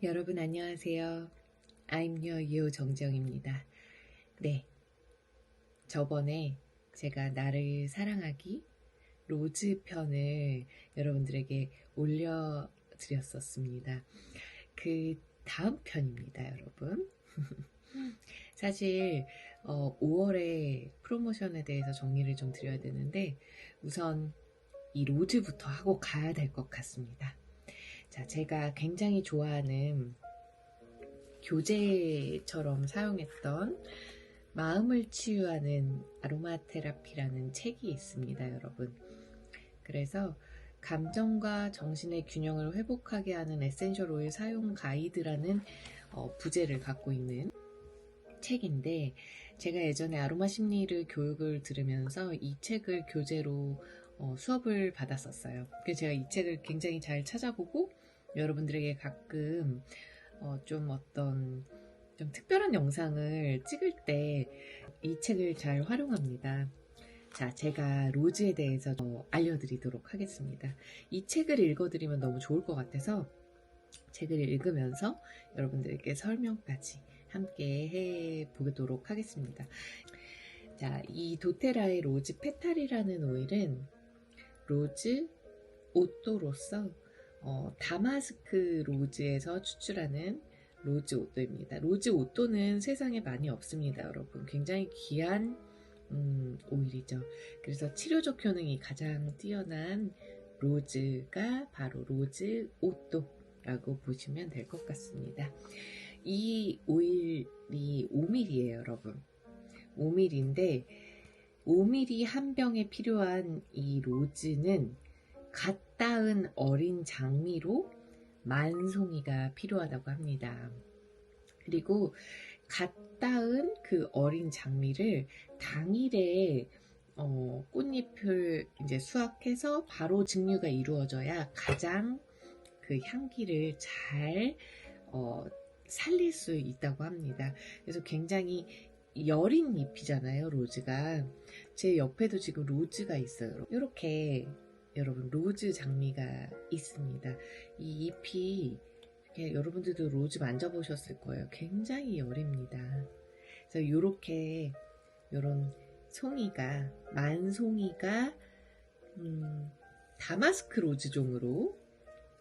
여러분 안녕하세요. I'm your you 정정입니다. 네, 저번에 제가 나를 사랑하기 로즈 편을 여러분들에게 올려드렸었습니다. 그 다음 편입니다, 여러분. 사실 5월에 프로모션에 대해서 정리를 좀 드려야 되는데 우선 이 로즈부터 하고 가야 될 것 같습니다. 자, 제가 굉장히 좋아하는 교재처럼 사용했던 마음을 치유하는 아로마 테라피라는 책이 있습니다, 여러분. 그래서 감정과 정신의 균형을 회복하게 하는 에센셜 오일 사용 가이드라는 부제를 갖고 있는 책인데, 제가 예전에 아로마 심리를 교육을 들으면서 이 책을 교재로 수업을 받았었어요. 그래서 제가 이 책을 굉장히 잘 찾아보고 여러분들에게 가끔 좀 특별한 영상을 찍을 때 이 책을 잘 활용합니다. 자, 제가 로즈에 대해서 알려드리도록 하겠습니다. 이 책을 읽어드리면 너무 좋을 것 같아서 책을 읽으면서 여러분들에게 설명까지 함께 해보도록 하겠습니다. 자, 이 도테라의 로즈 페탈이라는 오일은 로즈 오또로서 다마스크 로즈에서 추출하는 로즈 오또입니다. 로즈 오또는 세상에 많이 없습니다, 여러분. 굉장히 귀한 오일이죠. 그래서 치료적 효능이 가장 뛰어난 로즈가 바로 로즈 오또라고 보시면 될 것 같습니다. 이 오일이 5ml예요, 여러분. 5ml인데 5ml 한 병에 필요한 이 로즈는 갓 닦은 어린 장미로 10,000송이가 필요하다고 합니다. 그리고 갓 닦은 그 어린 장미를 당일에 꽃잎을 이제 수확해서 바로 증류가 이루어져야 가장 그 향기를 잘 살릴 수 있다고 합니다. 그래서 굉장히 여린 잎이잖아요, 로즈가. 제 옆에도 지금 로즈가 있어요. 이렇게 여러분 로즈 장미가 있습니다. 이 잎이 이렇게 여러분들도 로즈 만져보셨을 거예요. 굉장히 여립니다. 그래서 이렇게 요런 송이가 10,000송이가 다마스크 로즈종으로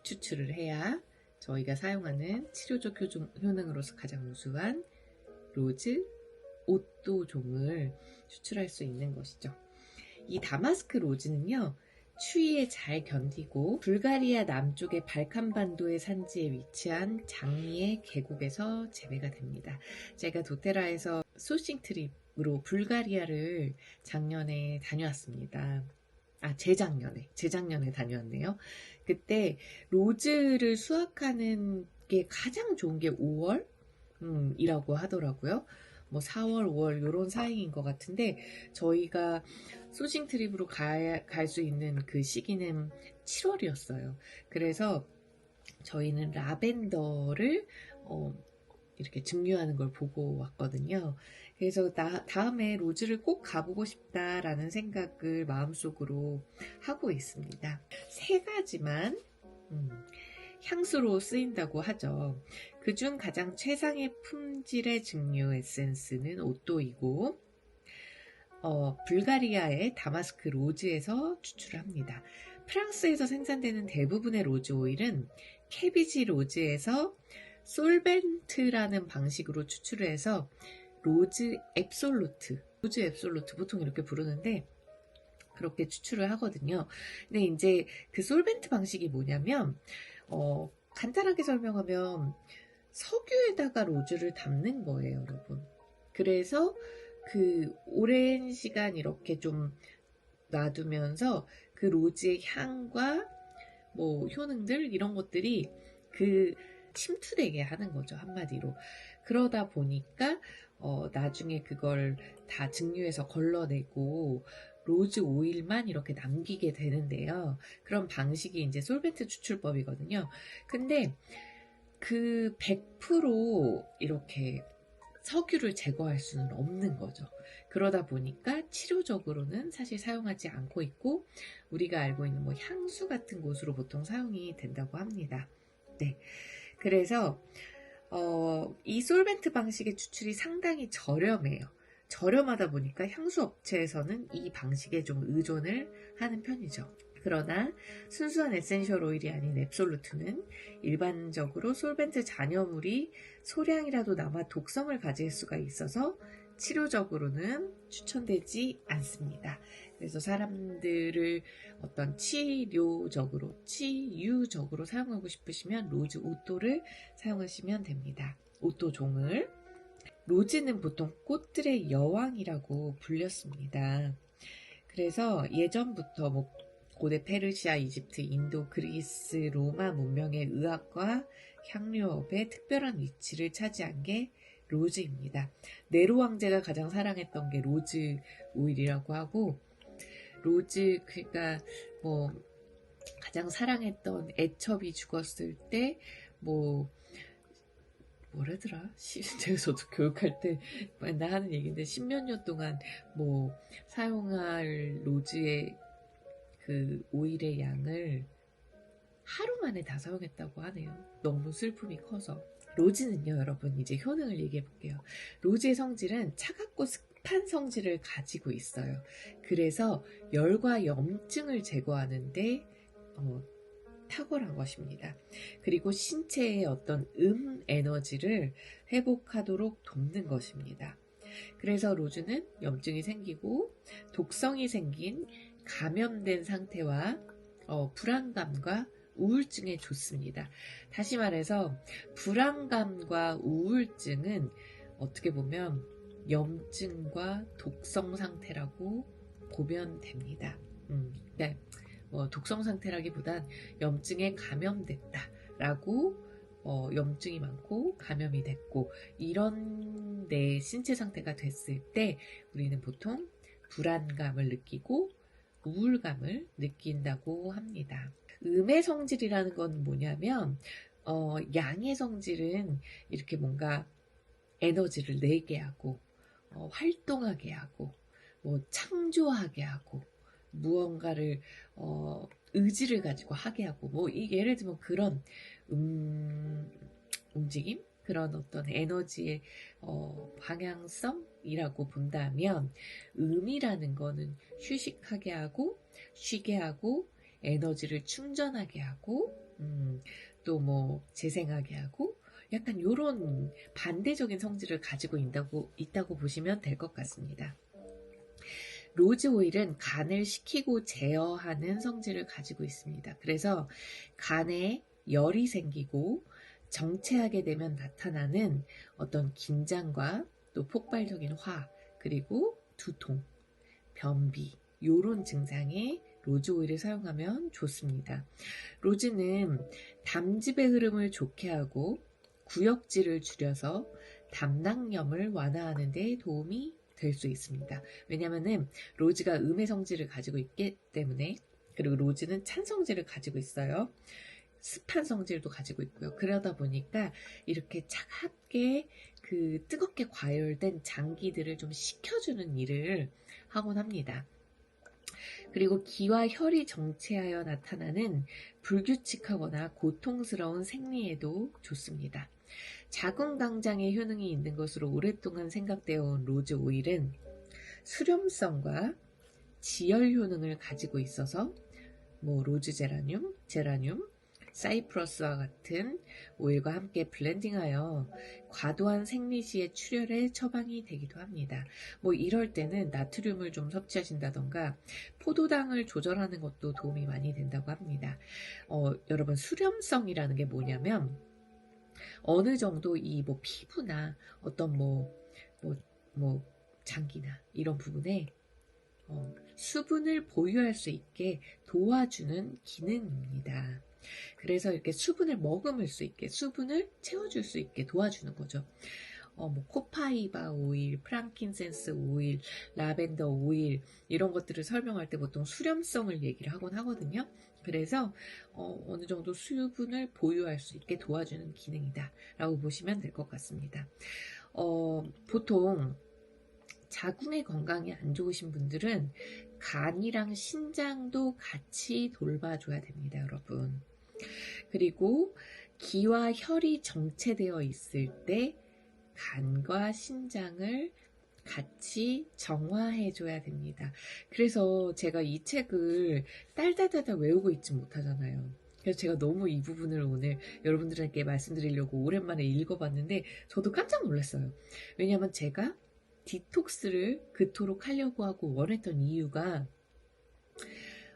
추출을 해야 저희가 사용하는 치료적 효능으로서 가장 우수한 로즈 오또종을 추출할 수 있는 것이죠. 이 다마스크 로즈는요, 추위에 잘 견디고 불가리아 남쪽의 발칸반도의 산지에 위치한 장미의 계곡에서 재배가 됩니다. 제가 도테라에서 소싱 트립으로 불가리아를 작년에 다녀왔습니다. 재작년에 다녀왔네요. 그때 로즈를 수확하는 게 가장 좋은 게 5월 이라고 하더라고요. 뭐 4월, 5월 이런 사이인 것 같은데 저희가 소싱 트립으로 갈 수 있는 그 시기는 7월이었어요. 그래서 저희는 라벤더를 이렇게 증류하는 걸 보고 왔거든요. 그래서 다음에 로즈를 꼭 가보고 싶다라는 생각을 마음속으로 하고 있습니다. 3가지만 향수로 쓰인다고 하죠. 그중 가장 최상의 품질의 증류 에센스는 오또이고 불가리아의 다마스크 로즈에서 추출합니다. 프랑스에서 생산되는 대부분의 로즈 오일은 캐비지 로즈에서 솔벤트라는 방식으로 추출을 해서 로즈 앱솔루트 보통 이렇게 부르는데 그렇게 추출을 하거든요. 근데 이제 그 솔벤트 방식이 뭐냐면 간단하게 설명하면 석유에다가 로즈를 담는 거예요, 여러분. 그래서 그 오랜 시간 이렇게 좀 놔두면서 그 로즈의 향과 뭐 효능들 이런 것들이 그 침투되게 하는 거죠, 한마디로. 그러다 보니까 나중에 그걸 다 증류해서 걸러내고 로즈 오일만 이렇게 남기게 되는데요. 그런 방식이 이제 솔벤트 추출법이거든요. 근데 그 100% 이렇게 석유를 제거할 수는 없는 거죠. 그러다 보니까 치료적으로는 사실 사용하지 않고 있고 우리가 알고 있는 뭐 향수 같은 곳으로 보통 사용이 된다고 합니다. 네. 그래서 이 솔벤트 방식의 추출이 상당히 저렴해요. 저렴하다 보니까 향수 업체에서는 이 방식에 좀 의존을 하는 편이죠. 그러나 순수한 에센셜 오일이 아닌 앱솔루트는 일반적으로 솔벤트 잔여물이 소량이라도 남아 독성을 가질 수가 있어서 치료적으로는 추천되지 않습니다. 그래서 사람들을 어떤 치유적으로 사용하고 싶으시면 로즈 5도를 사용하시면 됩니다. 5도 종을. 로즈는 보통 꽃들의 여왕이라고 불렸습니다. 그래서 예전부터 고대 페르시아, 이집트, 인도, 그리스, 로마 문명의 의학과 향료업에 특별한 위치를 차지한 게 로즈입니다. 네로 왕제가 가장 사랑했던 게 로즈 오일이라고 하고, 로즈, 그러니까 가장 사랑했던 애첩이 죽었을 때 뭐라더라? 제가 저도 교육할 때 맨날 하는 얘기인데 10몇 년 동안 사용할 로즈의 그 오일의 양을 하루 만에 다 사용했다고 하네요. 너무 슬픔이 커서. 로즈는요, 여러분, 이제 효능을 얘기해 볼게요. 로즈의 성질은 차갑고 습한 성질을 가지고 있어요. 그래서 열과 염증을 제거하는데 탁월한 것입니다. 그리고 신체의 어떤 에너지를 회복하도록 돕는 것입니다. 그래서 로즈는 염증이 생기고 독성이 생긴 감염된 상태와 불안감과 우울증에 좋습니다. 다시 말해서 불안감과 우울증은 어떻게 보면 염증과 독성 상태라고 보면 됩니다. 네. 독성 상태라기보단 염증에 감염됐다라고 염증이 많고 감염이 됐고 이런 내 신체 상태가 됐을 때 우리는 보통 불안감을 느끼고 우울감을 느낀다고 합니다. 음의 성질이라는 건 뭐냐면 양의 성질은 이렇게 뭔가 에너지를 내게 하고 활동하게 하고 창조하게 하고 무언가를 의지를 가지고 하게 하고 예를 들면 그런 움직임 그런 어떤 에너지의 방향성이라고 본다면 음이라는 거는 휴식하게 하고 쉬게 하고 에너지를 충전하게 하고 또 재생하게 하고 약간 이런 반대적인 성질을 가지고 있다고 보시면 될 것 같습니다. 로즈 오일은 간을 식히고 제어하는 성질을 가지고 있습니다. 그래서 간에 열이 생기고 정체하게 되면 나타나는 어떤 긴장과 또 폭발적인 화, 그리고 두통, 변비, 이런 증상에 로즈 오일을 사용하면 좋습니다. 로즈는 담즙의 흐름을 좋게 하고 구역질을 줄여서 담낭염을 완화하는 데 도움이 될 수 있습니다. 왜냐하면 로즈가 음의 성질을 가지고 있기 때문에, 그리고 로즈는 찬 성질을 가지고 있어요. 습한 성질도 가지고 있고요. 그러다 보니까 이렇게 차갑게 뜨겁게 과열된 장기들을 좀 식혀주는 일을 하곤 합니다. 그리고 기와 혈이 정체하여 나타나는 불규칙하거나 고통스러운 생리에도 좋습니다. 자궁강장의 효능이 있는 것으로 오랫동안 생각되어 온 로즈 오일은 수렴성과 지혈 효능을 가지고 있어서 로즈 제라늄, 사이프러스와 같은 오일과 함께 블렌딩하여 과도한 생리 시의 출혈에 처방이 되기도 합니다. 이럴 때는 나트륨을 좀 섭취하신다던가 포도당을 조절하는 것도 도움이 많이 된다고 합니다. 여러분, 수렴성이라는 게 뭐냐면 어느 정도 이 피부나 어떤 장기나 이런 부분에 수분을 보유할 수 있게 도와주는 기능입니다. 그래서 이렇게 수분을 머금을 수 있게, 수분을 채워줄 수 있게 도와주는 거죠. 코파이바 오일, 프랑킨센스 오일, 라벤더 오일 이런 것들을 설명할 때 보통 수렴성을 얘기를 하곤 하거든요. 그래서 어느 정도 수분을 보유할 수 있게 도와주는 기능이다 라고 보시면 될 것 같습니다. 보통 자궁의 건강이 안 좋으신 분들은 간이랑 신장도 같이 돌봐줘야 됩니다, 여러분. 그리고 기와 혈이 정체되어 있을 때 간과 신장을 같이 정화해줘야 됩니다. 그래서 제가 이 책을 딸딸딸딸 외우고 있지 못하잖아요. 그래서 제가 너무 이 부분을 오늘 여러분들에게 말씀드리려고 오랜만에 읽어봤는데 저도 깜짝 놀랐어요. 왜냐하면 제가 디톡스를 그토록 하려고 하고 원했던 이유가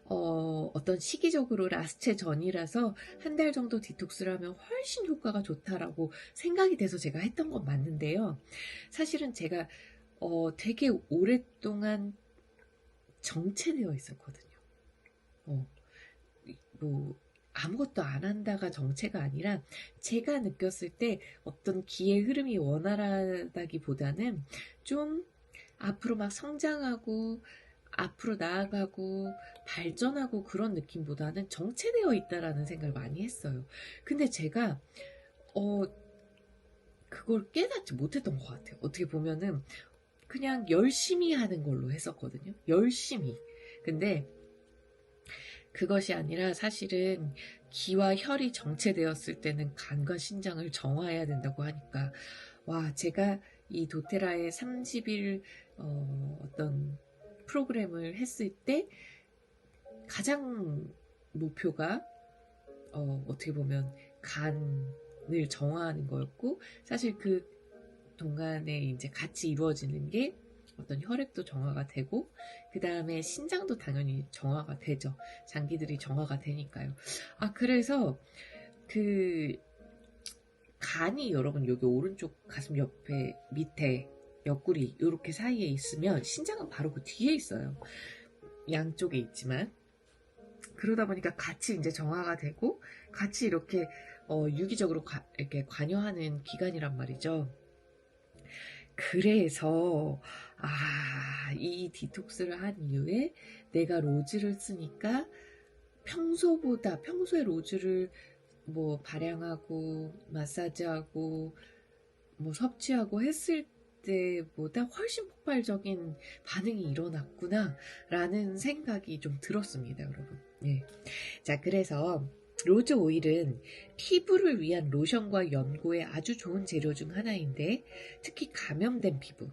어떤 시기적으로 라스트 전이라서 한 달 정도 디톡스를 하면 훨씬 효과가 좋다라고 생각이 돼서 제가 했던 건 맞는데요. 사실은 제가 되게 오랫동안 정체되어 있었거든요. 뭐 아무것도 안 한다가 정체가 아니라 제가 느꼈을 때 어떤 기의 흐름이 원활하다기보다는 좀 앞으로 막 성장하고 앞으로 나아가고 발전하고 그런 느낌보다는 정체되어 있다라는 생각을 많이 했어요. 근데 제가 그걸 깨닫지 못했던 것 같아요. 어떻게 보면은 그냥 열심히 하는 걸로 했었거든요. 열심히. 근데 그것이 아니라 사실은 기와 혈이 정체되었을 때는 간과 신장을 정화해야 된다고 하니까 와, 제가 이 도테라의 30일 어떤 프로그램을 했을 때 가장 목표가 어떻게 보면 간을 정화하는 거였고, 사실 그 동안에 이제 같이 이루어지는 게 어떤 혈액도 정화가 되고, 그 다음에 신장도 당연히 정화가 되죠. 장기들이 정화가 되니까요. 그래서 그 간이 여러분 여기 오른쪽 가슴 옆에 밑에 옆구리 이렇게 사이에 있으면 신장은 바로 그 뒤에 있어요. 양쪽에 있지만 그러다 보니까 같이 이제 정화가 되고 같이 이렇게 유기적으로 이렇게 관여하는 기관이란 말이죠. 그래서 이 디톡스를 한 이후에 내가 로즈를 쓰니까 평소에 로즈를 뭐 발향하고 마사지하고 뭐 섭취하고 했을 때보다 훨씬 폭발적인 반응이 일어났구나 라는 생각이 좀 들었습니다, 여러분. 예. 자, 그래서 로즈 오일은 피부를 위한 로션과 연고의 아주 좋은 재료 중 하나인데 특히 감염된 피부,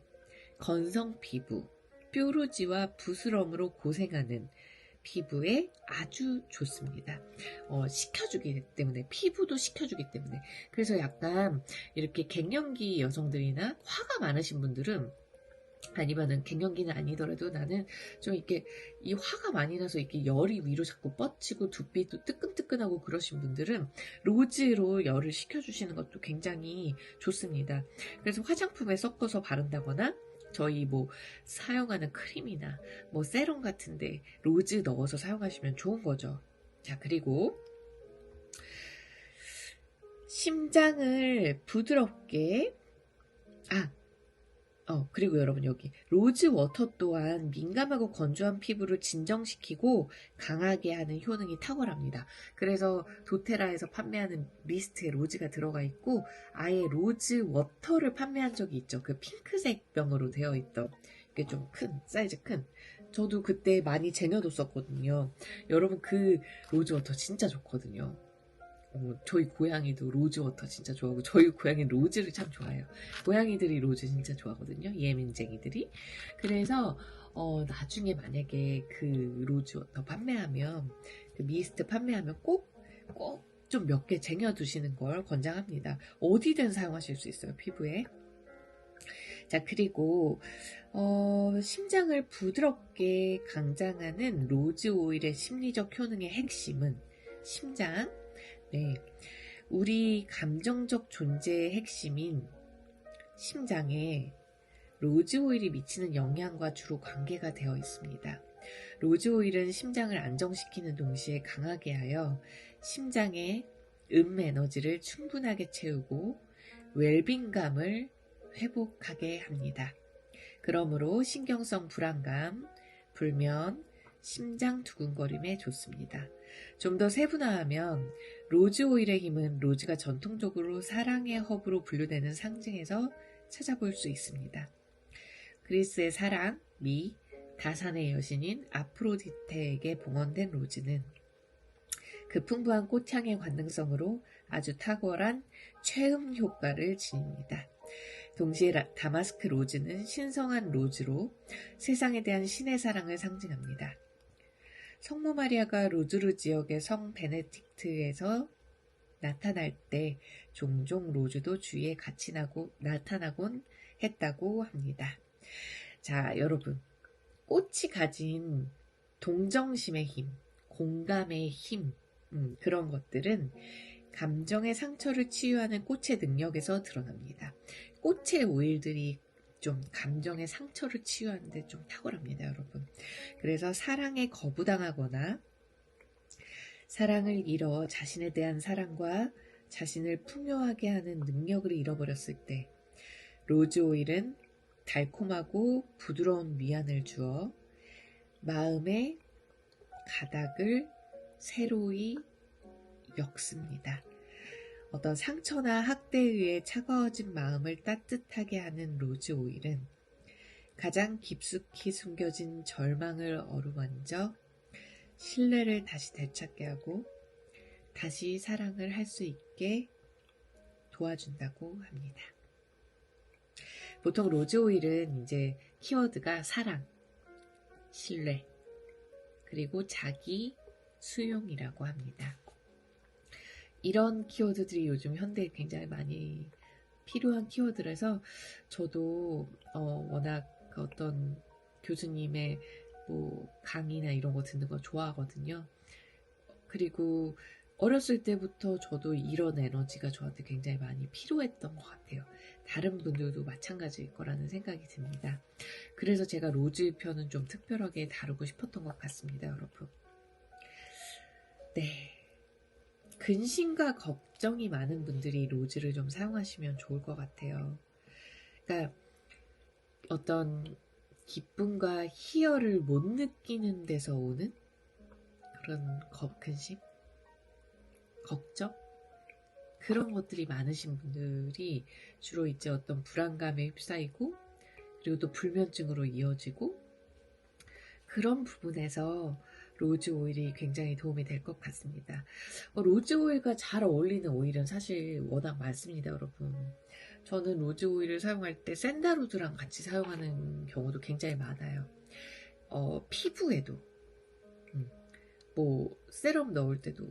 건성 피부, 뾰루지와 부스럼으로 고생하는 피부에 아주 좋습니다. 식혀주기 때문에, 피부도 식혀주기 때문에. 그래서 약간 이렇게 갱년기 여성들이나 화가 많으신 분들은, 아니면은 갱년기는 아니더라도 나는 좀 이렇게 이 화가 많이 나서 이렇게 열이 위로 자꾸 뻗치고 두피도 뜨끈뜨끈하고 그러신 분들은 로즈로 열을 식혀주시는 것도 굉장히 좋습니다. 그래서 화장품에 섞어서 바른다거나 저희 뭐 사용하는 크림이나 뭐 세럼 같은데 로즈 넣어서 사용하시면 좋은 거죠. 자, 그리고 심장을 부드럽게 그리고 여러분 여기 로즈 워터 또한 민감하고 건조한 피부를 진정시키고 강하게 하는 효능이 탁월합니다. 그래서 도테라에서 판매하는 미스트에 로즈가 들어가 있고 아예 로즈 워터를 판매한 적이 있죠. 그 핑크색 병으로 되어 있던 이게 좀 큰 사이즈 큰 저도 그때 많이 쟁여뒀었거든요. 여러분 그 로즈 워터 진짜 좋거든요. 저희 고양이도 로즈워터 진짜 좋아하고 저희 고양이 로즈를 참 좋아해요. 고양이들이 로즈 진짜 좋아하거든요. 예민쟁이들이. 그래서 나중에 만약에 그 로즈워터 판매하면 그 미스트 판매하면 꼭 좀 몇 개 쟁여두시는 걸 권장합니다. 어디든 사용하실 수 있어요. 피부에. 자, 그리고 심장을 부드럽게 강장하는 로즈 오일의 심리적 효능의 핵심은 심장, 네, 우리 감정적 존재의 핵심인 심장에 로즈 오일이 미치는 영향과 주로 관계가 되어 있습니다. 로즈 오일은 심장을 안정시키는 동시에 강하게 하여 심장의 에너지를 충분하게 채우고 웰빙감을 회복하게 합니다. 그러므로 신경성 불안감, 불면, 심장 두근거림에 좋습니다. 좀 더 세분화하면 로즈 오일의 힘은 로즈가 전통적으로 사랑의 허브로 분류되는 상징에서 찾아볼 수 있습니다. 그리스의 사랑, 미, 다산의 여신인 아프로디테에게 봉헌된 로즈는 그 풍부한 꽃향의 관능성으로 아주 탁월한 최음 효과를 지닙니다. 동시에 다마스크 로즈는 신성한 로즈로 세상에 대한 신의 사랑을 상징합니다. 성모 마리아가 로즈르 지역의 성 베네딕트에서 나타날 때 종종 로즈도 주위에 같이 나타나곤 했다고 합니다. 자, 여러분, 꽃이 가진 동정심의 힘, 공감의 힘, 그런 것들은 감정의 상처를 치유하는 꽃의 능력에서 드러납니다. 꽃의 오일들이 좀 감정의 상처를 치유하는데 좀 탁월합니다, 여러분. 그래서 사랑에 거부당하거나 사랑을 잃어 자신에 대한 사랑과 자신을 풍요하게 하는 능력을 잃어버렸을 때 로즈 오일은 달콤하고 부드러운 위안을 주어 마음의 가닥을 새로이 엮습니다. 어떤 상처나 학대에 의해 차가워진 마음을 따뜻하게 하는 로즈 오일은 가장 깊숙이 숨겨진 절망을 어루만져 신뢰를 다시 되찾게 하고 다시 사랑을 할 수 있게 도와준다고 합니다. 보통 로즈 오일은 이제 키워드가 사랑, 신뢰, 그리고 자기 수용이라고 합니다. 이런 키워드들이 요즘 현대에 굉장히 많이 필요한 키워드라서 저도 워낙 어떤 교수님의 뭐 강의나 이런 거 듣는 거 좋아하거든요. 그리고 어렸을 때부터 저도 이런 에너지가 저한테 굉장히 많이 필요했던 것 같아요. 다른 분들도 마찬가지일 거라는 생각이 듭니다. 그래서 제가 로즈 편은 좀 특별하게 다루고 싶었던 것 같습니다, 여러분. 네. 근심과 걱정이 많은 분들이 로즈를 좀 사용하시면 좋을 것 같아요. 그러니까 어떤 기쁨과 희열을 못 느끼는 데서 오는 그런 근심? 걱정? 그런 것들이 많으신 분들이 주로 이제 어떤 불안감에 휩싸이고 그리고 또 불면증으로 이어지고 그런 부분에서 로즈 오일이 굉장히 도움이 될 것 같습니다. 로즈 오일과 잘 어울리는 오일은 사실 워낙 많습니다, 여러분. 저는 로즈 오일을 사용할 때 샌다루드랑 같이 사용하는 경우도 굉장히 많아요. 피부에도 뭐 세럼 넣을 때도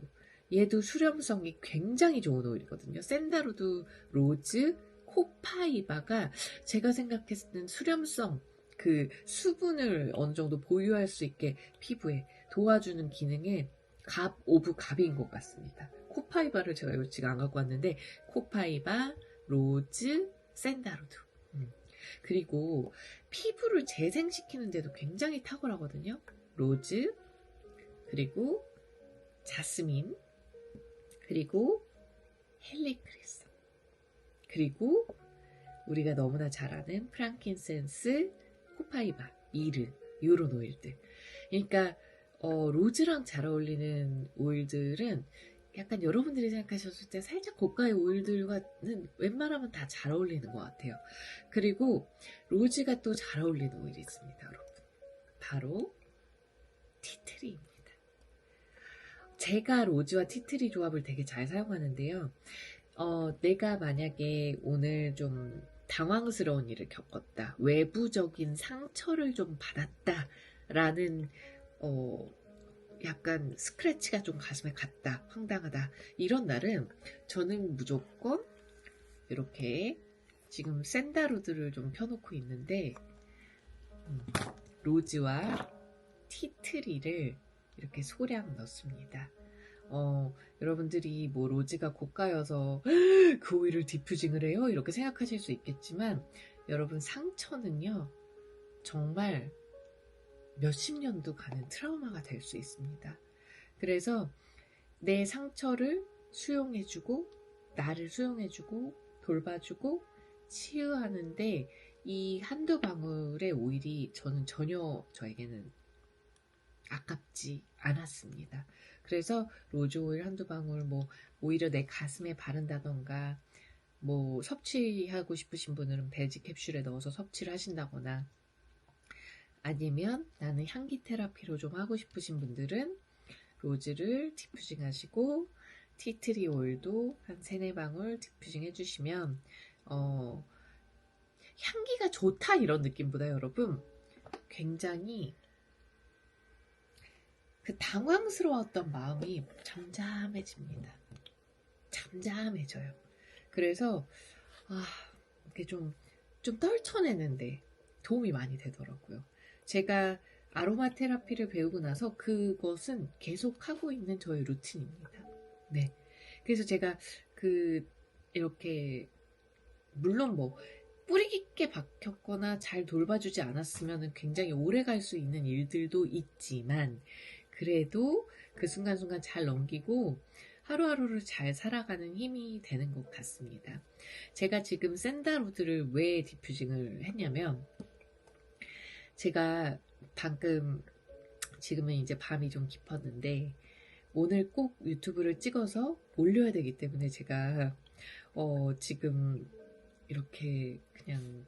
얘도 수렴성이 굉장히 좋은 오일이거든요. 샌다루드, 로즈, 코파이바가 제가 생각했을 땐 수렴성, 그 수분을 어느 정도 보유할 수 있게 피부에 도와주는 기능의 갑 오브 갑인 것 같습니다. 코파이바를 제가 지금 안 갖고 왔는데 코파이바, 로즈, 샌다루드. 그리고 피부를 재생시키는 데도 굉장히 탁월하거든요. 로즈, 그리고 자스민, 그리고 헬리크리스, 그리고 우리가 너무나 잘 아는 프랑킨센스, 코파이바, 미르, 요런 오일들. 그러니까 로즈랑 잘 어울리는 오일들은 약간 여러분들이 생각하셨을 때 살짝 고가의 오일들과는 웬만하면 다 잘 어울리는 것 같아요. 그리고 로즈가 또 잘 어울리는 오일이 있습니다, 여러분. 바로 티트리입니다. 제가 로즈와 티트리 조합을 되게 잘 사용하는데요. 내가 만약에 오늘 좀 당황스러운 일을 겪었다, 외부적인 상처를 좀 받았다 라는 약간 스크래치가 좀 가슴에 갔다, 황당하다, 이런 날은 저는 무조건 이렇게 지금 샌다루드를 좀 펴놓고 있는데 로즈와 티트리를 이렇게 소량 넣습니다. 여러분들이 뭐 로즈가 고가여서 그 오일을 디퓨징을 해요? 이렇게 생각하실 수 있겠지만 여러분, 상처는요 정말 몇십 년도 가는 트라우마가 될 수 있습니다. 그래서 내 상처를 수용해주고 나를 수용해주고 돌봐주고 치유하는데 이 한두 방울의 오일이 저는 전혀 저에게는 아깝지 않았습니다. 그래서 로즈 오일 한두 방울 뭐 오히려 내 가슴에 바른다던가 뭐 섭취하고 싶으신 분들은 베지 캡슐에 넣어서 섭취를 하신다거나 아니면 나는 향기 테라피로 좀 하고 싶으신 분들은 로즈를 디퓨징 하시고 티트리 오일도 한 3-4방울 디퓨징 해주시면 향기가 좋다 이런 느낌보다 여러분 굉장히 그 당황스러웠던 마음이 잠잠해집니다. 잠잠해져요. 그래서 이렇게 좀 떨쳐내는데 도움이 많이 되더라고요. 제가 아로마 테라피를 배우고 나서 그것은 계속 하고 있는 저의 루틴입니다. 네. 그래서 제가 이렇게 물론 뭐 뿌리 깊게 박혔거나 잘 돌봐주지 않았으면 굉장히 오래 갈 수 있는 일들도 있지만 그래도 그 순간순간 잘 넘기고 하루하루를 잘 살아가는 힘이 되는 것 같습니다. 제가 지금 샌다로드를 왜 디퓨징을 했냐면 제가 방금 지금은 이제 밤이 좀 깊었는데 오늘 꼭 유튜브를 찍어서 올려야 되기 때문에 제가 지금 이렇게 그냥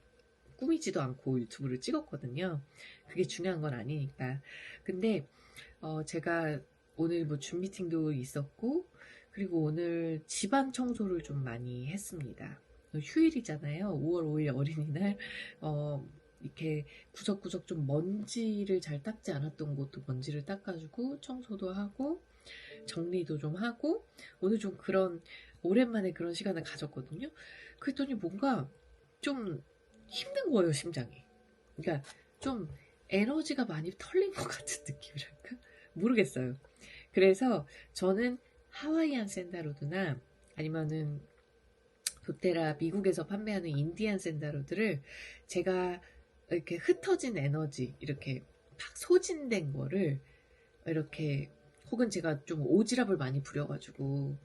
꾸미지도 않고 유튜브를 찍었거든요. 그게 중요한 건 아니니까. 근데 제가 오늘 뭐 줌 미팅도 있었고 그리고 오늘 집안 청소를 좀 많이 했습니다. 휴일이잖아요. 5월 5일 어린이날 이렇게 구석구석 좀 먼지를 잘 닦지 않았던 곳도 먼지를 닦아주고 청소도 하고 정리도 좀 하고 오늘 좀 오랜만에 그런 시간을 가졌거든요. 그랬더니 뭔가 좀 힘든 거예요, 심장이. 그러니까 좀 에너지가 많이 털린 것 같은 느낌이랄까? 모르겠어요. 그래서 저는 하와이안 샌다로드나 아니면은 도테라 미국에서 판매하는 인디안 샌다로드를 제가 이렇게 흩어진 에너지, 이렇게 막 소진된 거를 이렇게 혹은 제가 좀 오지랖을 많이 부려가지고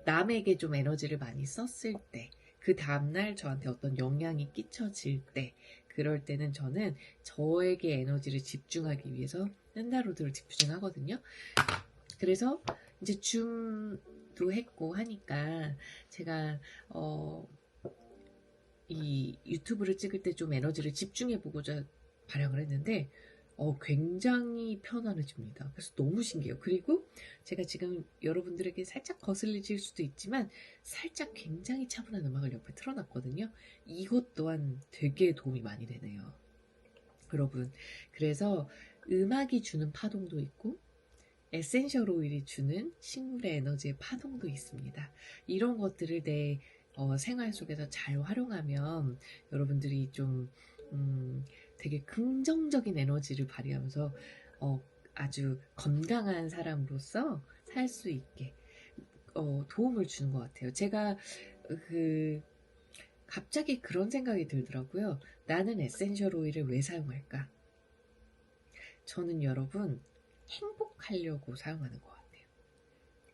남에게 좀 에너지를 많이 썼을 때 그 다음날 저한테 어떤 영향이 끼쳐질 때 그럴 때는 저는 저에게 에너지를 집중하기 위해서 샌다로드를 디퓨징 하거든요. 그래서 이제 줌도 했고 하니까 제가 이 유튜브를 찍을 때 좀 에너지를 집중해보고자 발행을 했는데 굉장히 편안해집니다. 그래서 너무 신기해요. 그리고 제가 지금 여러분들에게 살짝 거슬리실 수도 있지만 살짝 굉장히 차분한 음악을 옆에 틀어놨거든요. 이것 또한 되게 도움이 많이 되네요. 여러분, 그래서 음악이 주는 파동도 있고 에센셜 오일이 주는 식물의 에너지의 파동도 있습니다. 이런 것들을 내 생활 속에서 잘 활용하면 여러분들이 좀 되게 긍정적인 에너지를 발휘하면서 아주 건강한 사람으로서 살 수 있게 도움을 주는 것 같아요. 제가 갑자기 그런 생각이 들더라고요. 나는 에센셜 오일을 왜 사용할까? 저는 여러분 행복하려고 사용하는 것 같아요.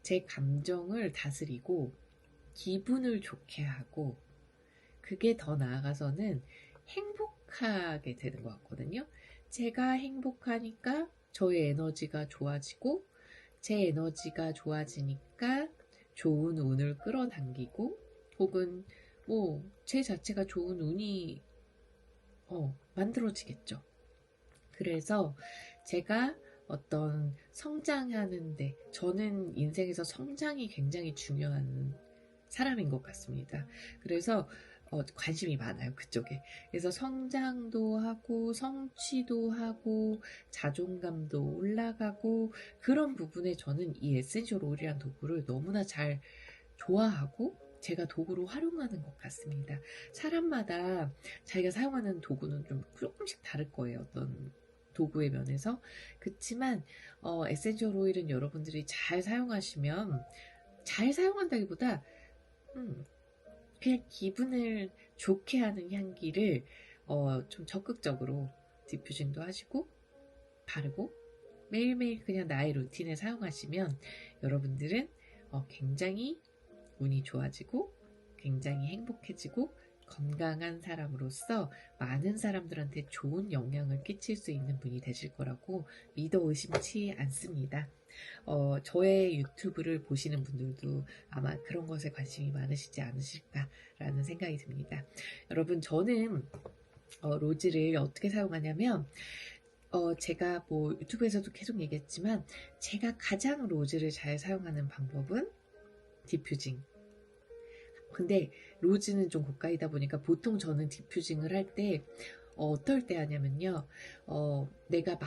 제 감정을 다스리고 기분을 좋게 하고 그게 더 나아가서는 행복하게 되는 것 같거든요. 제가 행복하니까 저의 에너지가 좋아지고 제 에너지가 좋아지니까 좋은 운을 끌어당기고 혹은 뭐 제 자체가 좋은 운이 만들어지겠죠. 그래서 제가 어떤 성장하는데 저는 인생에서 성장이 굉장히 중요한 사람인 것 같습니다. 그래서 관심이 많아요, 그쪽에. 그래서 성장도 하고 성취도 하고 자존감도 올라가고 그런 부분에 저는 이 에센셜 오일이란 도구를 너무나 잘 좋아하고 제가 도구로 활용하는 것 같습니다. 사람마다 자기가 사용하는 도구는 좀 조금씩 다를 거예요. 어떤 도구의 면에서. 그렇지만 에센셜 오일은 여러분들이 잘 사용하시면 잘 사용한다기보다 그냥 기분을 좋게 하는 향기를 좀 적극적으로 디퓨징도 하시고 바르고 매일매일 그냥 나의 루틴에 사용하시면 여러분들은 굉장히 운이 좋아지고 굉장히 행복해지고 건강한 사람으로서 많은 사람들한테 좋은 영향을 끼칠 수 있는 분이 되실 거라고 믿어 의심치 않습니다. 저의 유튜브를 보시는 분들도 아마 그런 것에 관심이 많으시지 않으실까라는 생각이 듭니다. 여러분, 저는 로즈를 어떻게 사용하냐면 제가 뭐 유튜브에서도 계속 얘기했지만 제가 가장 로즈를 잘 사용하는 방법은 디퓨징. 근데 로즈는 좀 고가이다 보니까 보통 저는 디퓨징을 할 때 어떨 때 하냐면요. 내가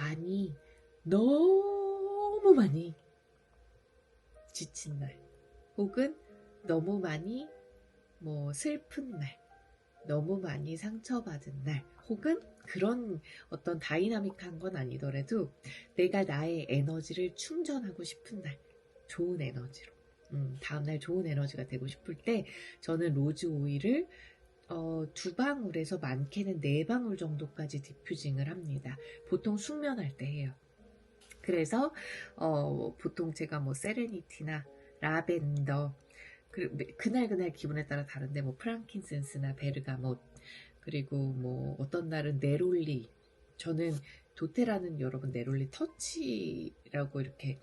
너무 많이 지친 날, 혹은 너무 많이 뭐 슬픈 날, 너무 많이 상처받은 날, 혹은 그런 어떤 다이나믹한 건 아니더라도 내가 나의 에너지를 충전하고 싶은 날, 좋은 에너지로, 다음날 좋은 에너지가 되고 싶을 때 저는 로즈 오일을 2방울에서 많게는 4방울 정도까지 디퓨징을 합니다. 보통 숙면할 때 해요. 그래서 보통 제가 뭐 세레니티나 라벤더, 그날 기분에 따라 다른데 뭐 프랑킨센스나 베르가못, 그리고 뭐 어떤 날은 네롤리, 저는 도테라는 여러분 네롤리 터치라고 이렇게,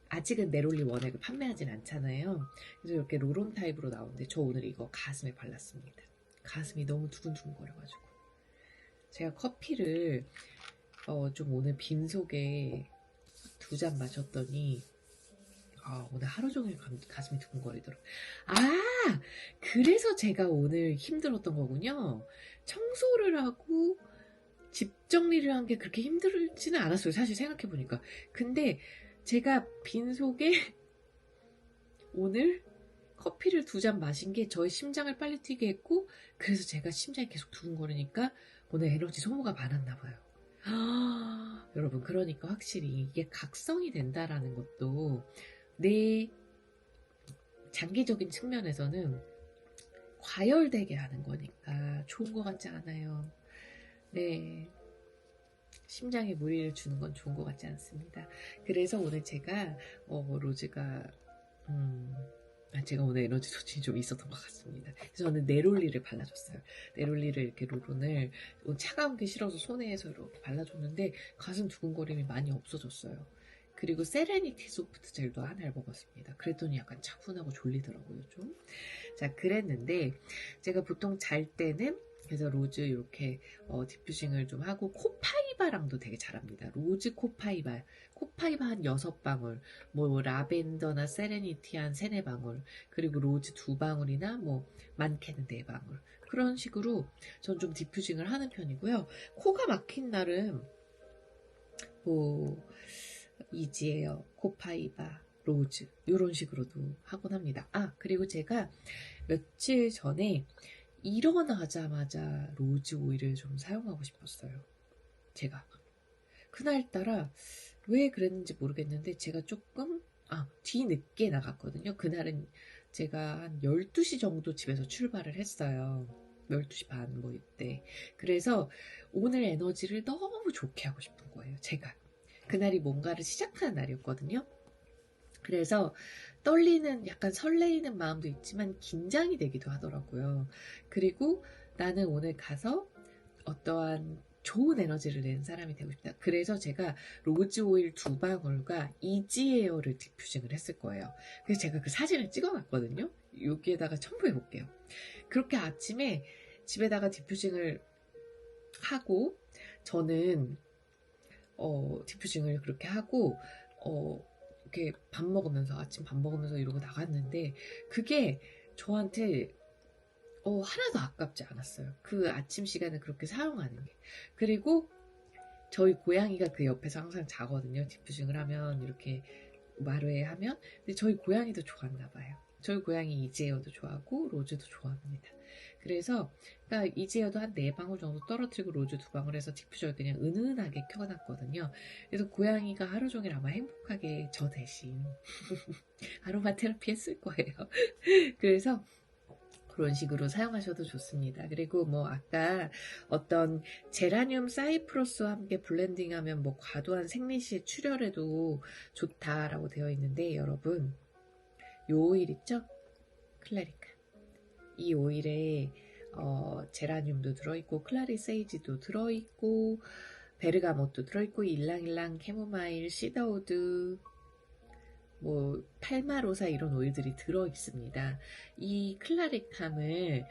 아직은 네롤리 원액을 판매하진 않잖아요. 그래서 이렇게 로론 타입으로 나오는데 저 오늘 이거 가슴에 발랐습니다. 가슴이 너무 두근두근거려가지고 제가 커피를 좀 오늘 빈속에 2잔 마셨더니 오늘 하루 종일 가슴이 두근거리더라고요. 그래서 제가 오늘 힘들었던 거군요. 청소를 하고 집 정리를 한 게 그렇게 힘들지는 않았어요. 사실 생각해보니까. 근데 제가 빈속에 오늘 커피를 2잔 마신 게 저의 심장을 빨리 뛰게 했고, 그래서 제가 심장이 계속 두근거리니까 오늘 에너지 소모가 많았나 봐요. 여러분, 그러니까 확실히 이게 각성이 된다라는 것도 내 장기적인 측면에서는 과열되게 하는 거니까 좋은 것 같지 않아요. 네. 심장에 무리를 주는 건 좋은 것 같지 않습니다. 그래서 오늘 제가 로즈가 제가 오늘 에너지 소진이 좀 있었던 것 같습니다. 그래서 저는 네롤리를 발라줬어요. 네롤리를 이렇게 로론을 차가운 게 싫어서 손에 해서 이렇게 발라줬는데 가슴 두근거림이 많이 없어졌어요. 그리고 세레니티 소프트 젤도 하나를 먹었습니다. 그랬더니 약간 차분하고 졸리더라고요, 좀. 자, 그랬는데 제가 보통 잘 때는 그래서 로즈 이렇게 디퓨징을 좀 하고, 코파이바랑도 되게 잘합니다. 로즈 코파이바 한 6방울, 뭐 라벤더나 세레니티 한 3, 4방울, 그리고 로즈 2방울이나 뭐 많게는 4방울, 그런 식으로 전 좀 디퓨징을 하는 편이고요. 코가 막힌 날은 뭐 이지에어, 코파이바, 로즈 이런 식으로도 하곤 합니다. 그리고 제가 며칠 전에 일어나자마자 로즈 오일을 좀 사용하고 싶었어요. 제가 그날따라 왜 그랬는지 모르겠는데 제가 조금 뒤늦게 나갔거든요. 그날은 제가 한 12시 정도 집에서 출발을 했어요. 12시 반 뭐 이때. 그래서 오늘 에너지를 너무 좋게 하고 싶은 거예요. 제가 그날이 뭔가를 시작하는 날이었거든요. 그래서 떨리는, 약간 설레이는 마음도 있지만 긴장이 되기도 하더라고요. 그리고 나는 오늘 가서 어떠한 좋은 에너지를 내는 사람이 되고 싶다. 그래서 제가 로즈 오일 2방울과 이지에어를 디퓨징을 했을 거예요. 그래서 제가 그 사진을 찍어놨거든요. 여기에다가 첨부해 볼게요. 그렇게 아침에 집에다가 디퓨징을 하고, 저는 디퓨징을 그렇게 하고 이렇게 아침 밥 먹으면서 이러고 나갔는데, 그게 저한테 하나도 아깝지 않았어요. 그 아침 시간을 그렇게 사용하는 게. 그리고 저희 고양이가 그 옆에서 항상 자거든요. 디퓨징을 하면, 이렇게 마루에 하면. 근데 저희 고양이도 좋았나 봐요. 저희 고양이 이지에어도 좋아하고 로즈도 좋아합니다. 그래서 그러니까 이지에어도 한 4방울 정도 떨어뜨리고 로즈 2방울 해서 디퓨저를 그냥 은은하게 켜놨거든요. 그래서 고양이가 하루 종일 아마 행복하게 저 대신 아로마 테라피 했을 거예요. 그래서 그런 식으로 사용하셔도 좋습니다. 그리고 뭐 아까 어떤 제라늄 사이프러스와 함께 블렌딩하면 뭐 과도한 생리시에 출혈에도 좋다라고 되어 있는데, 여러분, 요 오일 있죠? 클라리카. 이 오일에 제라늄도 들어있고 클라리세이지도 들어있고 베르가못도 들어있고 일랑일랑, 캐모마일, 시더우드, 뭐 팔마로사 이런 오일들이 들어있습니다. 이 클라리캄을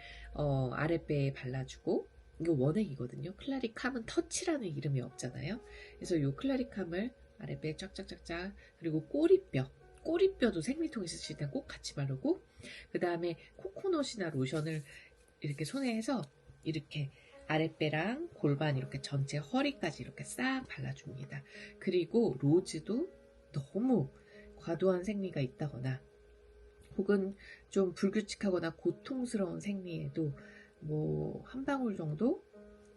아랫배에 발라주고, 이거 원액이거든요. 클라리캄은 터치라는 이름이 없잖아요. 그래서 이 클라리캄을 아랫배에 쫙쫙쫙쫙, 그리고 꼬리뼈도 생리통이 있으실 땐 꼭 같이 바르고, 그 다음에 코코넛이나 로션을 이렇게 손에 해서 이렇게 아랫배랑 골반 이렇게 전체 허리까지 이렇게 싹 발라줍니다. 그리고 로즈도 너무 과도한 생리가 있다거나 혹은 좀 불규칙하거나 고통스러운 생리에도 뭐 한 방울 정도,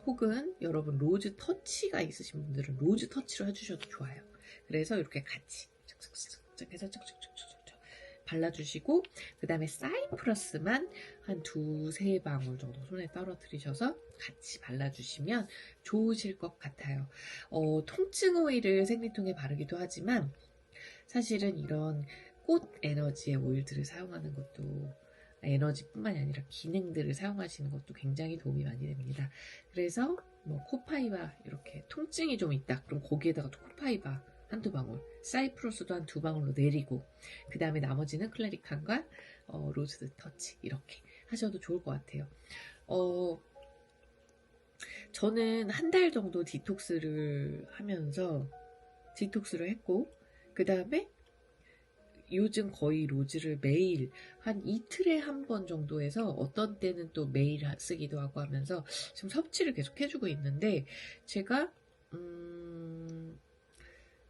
혹은 여러분 로즈 터치가 있으신 분들은 로즈 터치로 해주셔도 좋아요. 그래서 이렇게 같이 착착착착 해서 착착착착 발라주시고, 그 다음에 사이프러스만 한 두세 방울 정도 손에 떨어뜨리셔서 같이 발라주시면 좋으실 것 같아요. 통증 오일을 생리통에 바르기도 하지만 사실은 이런 꽃 에너지의 오일들을 사용하는 것도, 에너지뿐만이 아니라 기능들을 사용하시는 것도 굉장히 도움이 많이 됩니다. 그래서 뭐 코파이바, 이렇게 통증이 좀 있다 그럼 거기에다가 코파이바 한두 방울, 사이프러스도 한 두 방울로 내리고, 그 다음에 나머지는 클레리칸과 로즈 터치 이렇게 하셔도 좋을 것 같아요. 저는 한 달 정도 디톡스를 했고, 그 다음에 요즘 거의 로즈를 매일 한 이틀에 한 번 정도 해서, 어떤 때는 또 매일 쓰기도 하고 하면서 지금 섭취를 계속 해주고 있는데, 제가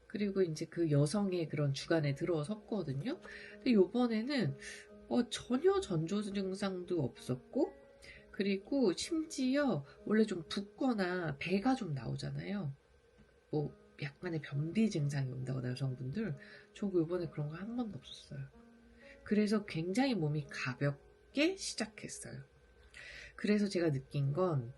그리고 이제 그 여성의 그런 주간에 들어섰거든요. 근데 요번에는 전혀 전조 증상도 없었고, 그리고 심지어 원래 좀 붓거나 배가 좀 나오잖아요. 뭐 약간의 변비 증상이 온다거나 여성분들, 저 요번에 그런 거 한 번도 없었어요. 그래서 굉장히 몸이 가볍게 시작했어요. 그래서 제가 느낀 건,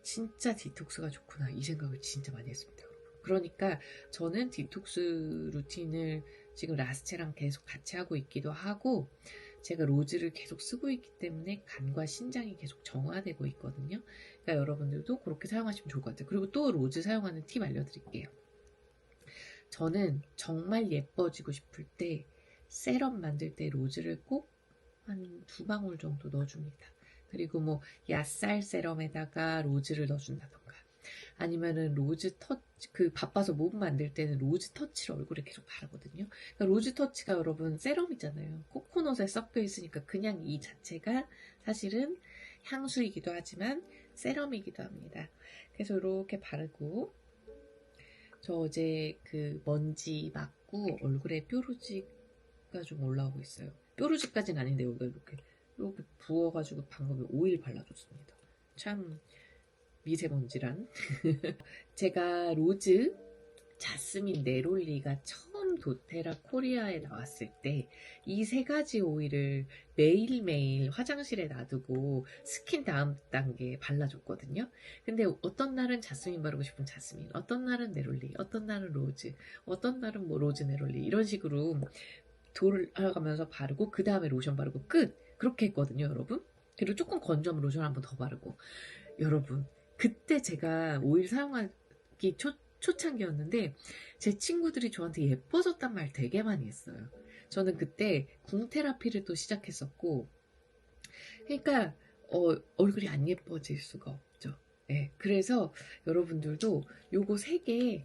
진짜 디톡스가 좋구나, 이 생각을 진짜 많이 했습니다. 그러니까 저는 디톡스 루틴을 지금 라스체랑 계속 같이 하고 있기도 하고, 제가 로즈를 계속 쓰고 있기 때문에 간과 신장이 계속 정화되고 있거든요. 그러니까 여러분들도 그렇게 사용하시면 좋을 것 같아요. 그리고 또 로즈 사용하는 팁 알려드릴게요. 저는 정말 예뻐지고 싶을 때 세럼 만들 때 로즈를 꼭 한 두 방울 정도 넣어줍니다. 그리고 뭐 얕살 세럼에다가 로즈를 넣어준다던가, 아니면은 로즈 터치, 바빠서 몸 만들 때는 로즈 터치를 얼굴에 계속 바르거든요. 그러니까 로즈 터치가 여러분 세럼이잖아요. 코코넛에 섞여 있으니까 그냥 이 자체가 사실은 향수이기도 하지만 세럼이기도 합니다. 그래서 이렇게 바르고, 저 어제 먼지 막고 얼굴에 뾰루지가 좀 올라오고 있어요. 뾰루지까지는 아닌데 여기가 이렇게 부어가지고 방금 오일 발라줬습니다. 참 미세먼지란. 제가 로즈, 자스민, 네롤리가 처음 도테라 코리아에 나왔을 때 이 세 가지 오일을 매일매일 화장실에 놔두고 스킨 다음 단계에 발라줬거든요. 근데 어떤 날은 자스민 바르고 싶은 자스민, 어떤 날은 네롤리, 어떤 날은 로즈, 어떤 날은 뭐 로즈 네롤리, 이런 식으로 돌아가면서 바르고 그 다음에 로션 바르고 끝, 그렇게 했거든요, 여러분. 그리고 조금 건조하면 로션 한 번 더 바르고. 여러분, 그때 제가 오일 사용하기 초창기였는데 제 친구들이 저한테 예뻐졌단 말 되게 많이 했어요. 저는 그때 궁 테라피를 또 시작했었고, 그러니까 얼굴이 안 예뻐질 수가 없죠. 네, 그래서 여러분들도 요거 3개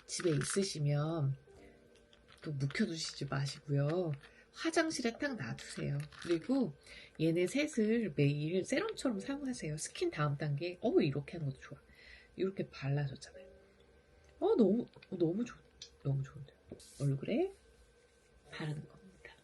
집에 있으시면 또 묵혀두시지 마시고요. 화장실에 딱 놔두세요. 그리고 얘네 셋을 매일 세럼처럼 사용하세요. 스킨 다음 단계, 이렇게 하는 것도 좋아. 이렇게 발라줬잖아요. 너무 좋은데. 얼굴에 바르는 겁니다.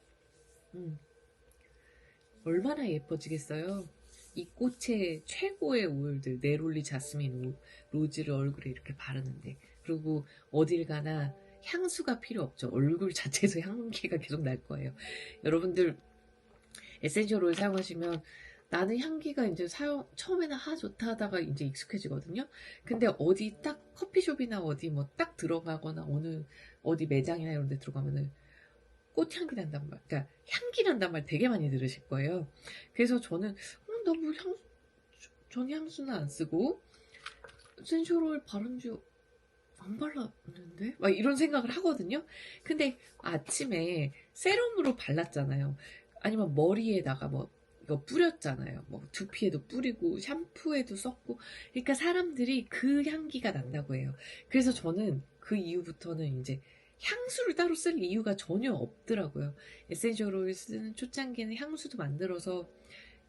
얼마나 예뻐지겠어요. 이 꽃의 최고의 오일들, 네롤리, 자스민, 로즈를 얼굴에 이렇게 바르는데, 그리고 어딜 가나 향수가 필요 없죠. 얼굴 자체에서 향기가 계속 날 거예요. 여러분들 에센셜 오일 사용하시면, 나는 향기가 이제 처음에는 좋다 하다가 이제 익숙해지거든요. 근데 어디 딱 커피숍이나 어디 뭐 딱 들어가거나 어디 매장이나 이런 데 들어가면은 꽃향기 난단 말, 그러니까 향기 난단 말 되게 많이 들으실 거예요. 그래서 저는 너무 전 향수는 안 쓰고 에센셜 오일 바른 지 안 발랐는데? 막 이런 생각을 하거든요. 근데 아침에 세럼으로 발랐잖아요. 아니면 머리에다가 뭐 이거 뿌렸잖아요. 뭐 두피에도 뿌리고 샴푸에도 썼고, 그러니까 사람들이 그 향기가 난다고 해요. 그래서 저는 그 이후부터는 이제 향수를 따로 쓸 이유가 전혀 없더라고요. 에센셜 오일 쓰는 초창기에는 향수도 만들어서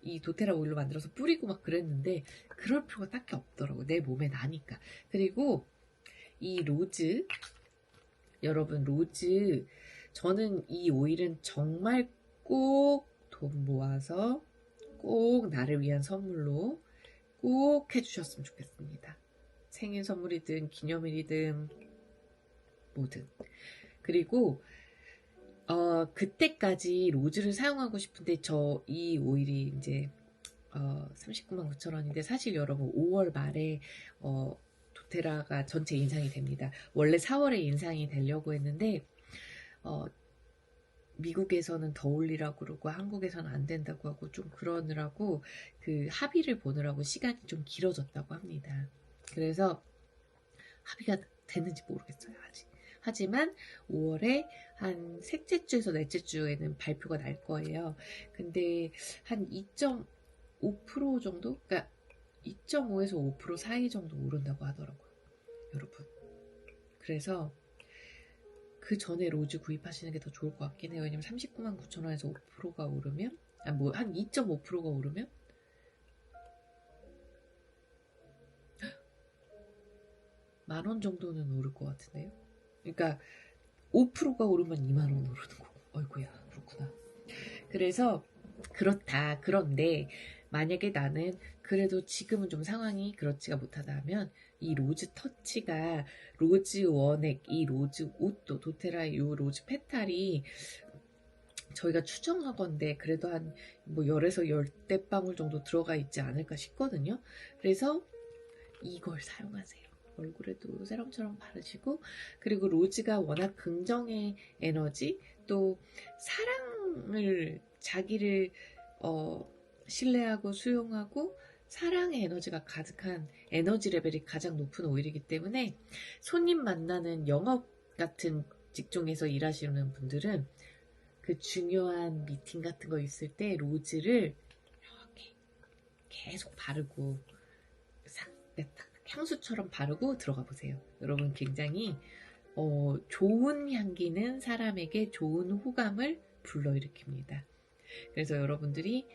이 도테라 오일로 만들어서 뿌리고 막 그랬는데 그럴 필요가 딱히 없더라고요. 내 몸에 나니까. 그리고 이 로즈, 여러분 로즈, 저는 이 오일은 정말 꼭 돈 모아서 꼭 나를 위한 선물로 꼭 해주셨으면 좋겠습니다. 생일 선물이든 기념일이든 뭐든. 그리고 그때까지 로즈를 사용하고 싶은데 저 이 오일이 이제 39만 9천 원인데 사실 여러분 5월 말에 도테라가 전체 인상이 됩니다. 원래 4월에 인상이 되려고 했는데 미국에서는 더 올리라고 그러고 한국에서는 안 된다고 하고 좀 그러느라고 그 합의를 보느라고 시간이 좀 길어졌다고 합니다. 그래서 합의가 됐는지 모르겠어요 아직. 하지만 5월에 한 셋째 주에서 넷째 주에는 발표가 날 거예요. 근데 한 2.5% 정도? 그러니까 2.5에서 5% 사이 정도 오른다고 하더라고요. 여러분. 그래서 그 전에 로즈 구입하시는 게 더 좋을 것 같긴 해요. 왜냐면 39만 9천 원에서 5%가 오르면, 한 2.5%가 오르면 10,000원 정도는 오를 것 같은데요. 그러니까 5%가 오르면 2만 원 오르는 거고. 어이구야, 그렇구나. 그래서 그렇다. 그런데 만약에 나는 그래도 지금은 좀 상황이 그렇지가 못하다 하면 이 로즈 터치가 로즈 원액, 이 로즈 옷도 도테라의 이 로즈 페탈이 저희가 추정하건데 그래도 한 뭐 열에서 열대 방울 정도 들어가 있지 않을까 싶거든요. 그래서 이걸 사용하세요. 얼굴에도 세럼처럼 바르시고, 그리고 로즈가 워낙 긍정의 에너지, 또 사랑을, 자기를 신뢰하고 수용하고 사랑의 에너지가 가득한 에너지 레벨이 가장 높은 오일이기 때문에 손님 만나는 영업 같은 직종에서 일하시는 분들은 그 중요한 미팅 같은 거 있을 때 로즈를 이렇게 계속 바르고 향수처럼 바르고 들어가 보세요. 여러분 굉장히 좋은 향기는 사람에게 좋은 호감을 불러일으킵니다. 그래서 여러분들이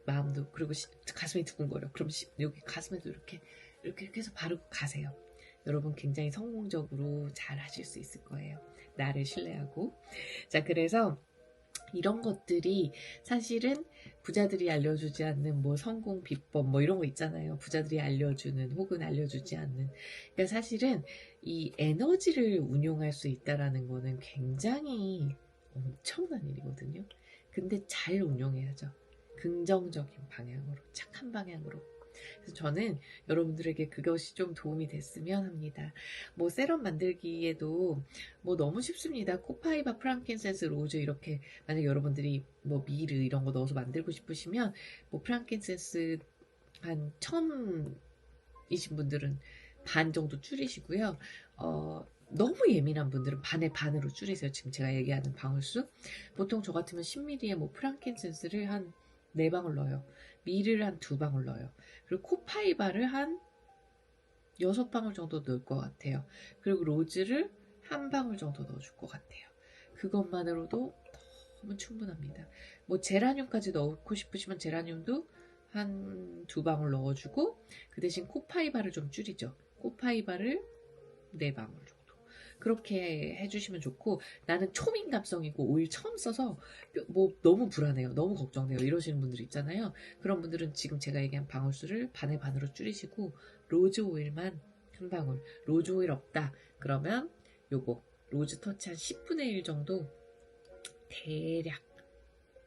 마음도, 그리고 가슴이 두근거려. 그럼 여기 가슴에도 이렇게 해서 바르고 가세요. 여러분 굉장히 성공적으로 잘 하실 수 있을 거예요. 나를 신뢰하고. 자, 그래서 이런 것들이 사실은 부자들이 알려주지 않는 뭐 성공 비법 뭐 이런 거 있잖아요. 부자들이 알려주는 혹은 알려주지 않는. 그러니까 사실은 이 에너지를 운용할 수 있다라는 거는 굉장히 엄청난 일이거든요. 근데 잘 운용해야죠. 긍정적인 방향으로, 착한 방향으로. 그래서 저는 여러분들에게 그것이 좀 도움이 됐으면 합니다. 뭐 세럼 만들기에도 뭐 너무 쉽습니다. 코파이바, 프랑킨센스, 로즈 이렇게 만약 여러분들이 뭐 미르 이런 거 넣어서 만들고 싶으시면 뭐 프랑킨센스 한 처음이신 분들은 반 정도 줄이시고요. 너무 예민한 분들은 반의 반으로 줄이세요. 지금 제가 얘기하는 방울수. 보통 저 같으면 10ml에 뭐 프랑킨센스를 한 4방울 넣어요. 미르를 한 2방울 넣어요. 그리고 코파이바를 한 6방울 정도 넣을 것 같아요. 그리고 로즈를 1방울 정도 넣어줄 것 같아요. 그것만으로도 너무 충분합니다. 뭐 제라늄까지 넣고 싶으시면 제라늄도 한 2방울 넣어주고, 그 대신 코파이바를 좀 줄이죠. 코파이바를 4방울 정도. 그렇게 해주시면 좋고, 나는 초민감성이고 오일 처음 써서 뭐 너무 불안해요, 너무 걱정돼요 이러시는 분들 있잖아요. 그런 분들은 지금 제가 얘기한 방울수를 반의 반으로 줄이시고 로즈 오일만 1방울. 로즈 오일 없다 그러면 요거 로즈 터치 한 10분의 1 정도 대략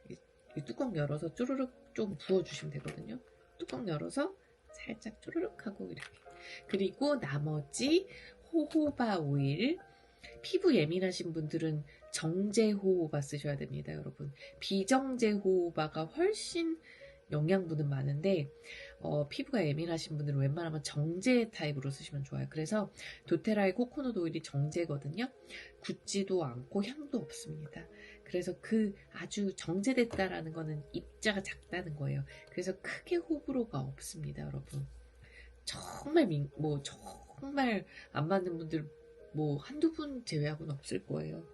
이 뚜껑 열어서 쪼르륵 좀 부어주시면 되거든요. 뚜껑 열어서 살짝 쪼르륵 하고 이렇게. 그리고 나머지 호호바 오일, 피부 예민하신 분들은 정제 호호바 쓰셔야 됩니다, 여러분. 비정제 호호바가 훨씬 영양분은 많은데 피부가 예민하신 분들은 웬만하면 정제 타입으로 쓰시면 좋아요. 그래서 도테라의 코코넛 오일이 정제거든요. 굳지도 않고 향도 없습니다. 그래서 그 아주 정제됐다라는 거는 입자가 작다는 거예요. 그래서 크게 호불호가 없습니다, 여러분. 정말 정말 안 맞는 분들 한두 분 제외하고는 없을 거예요.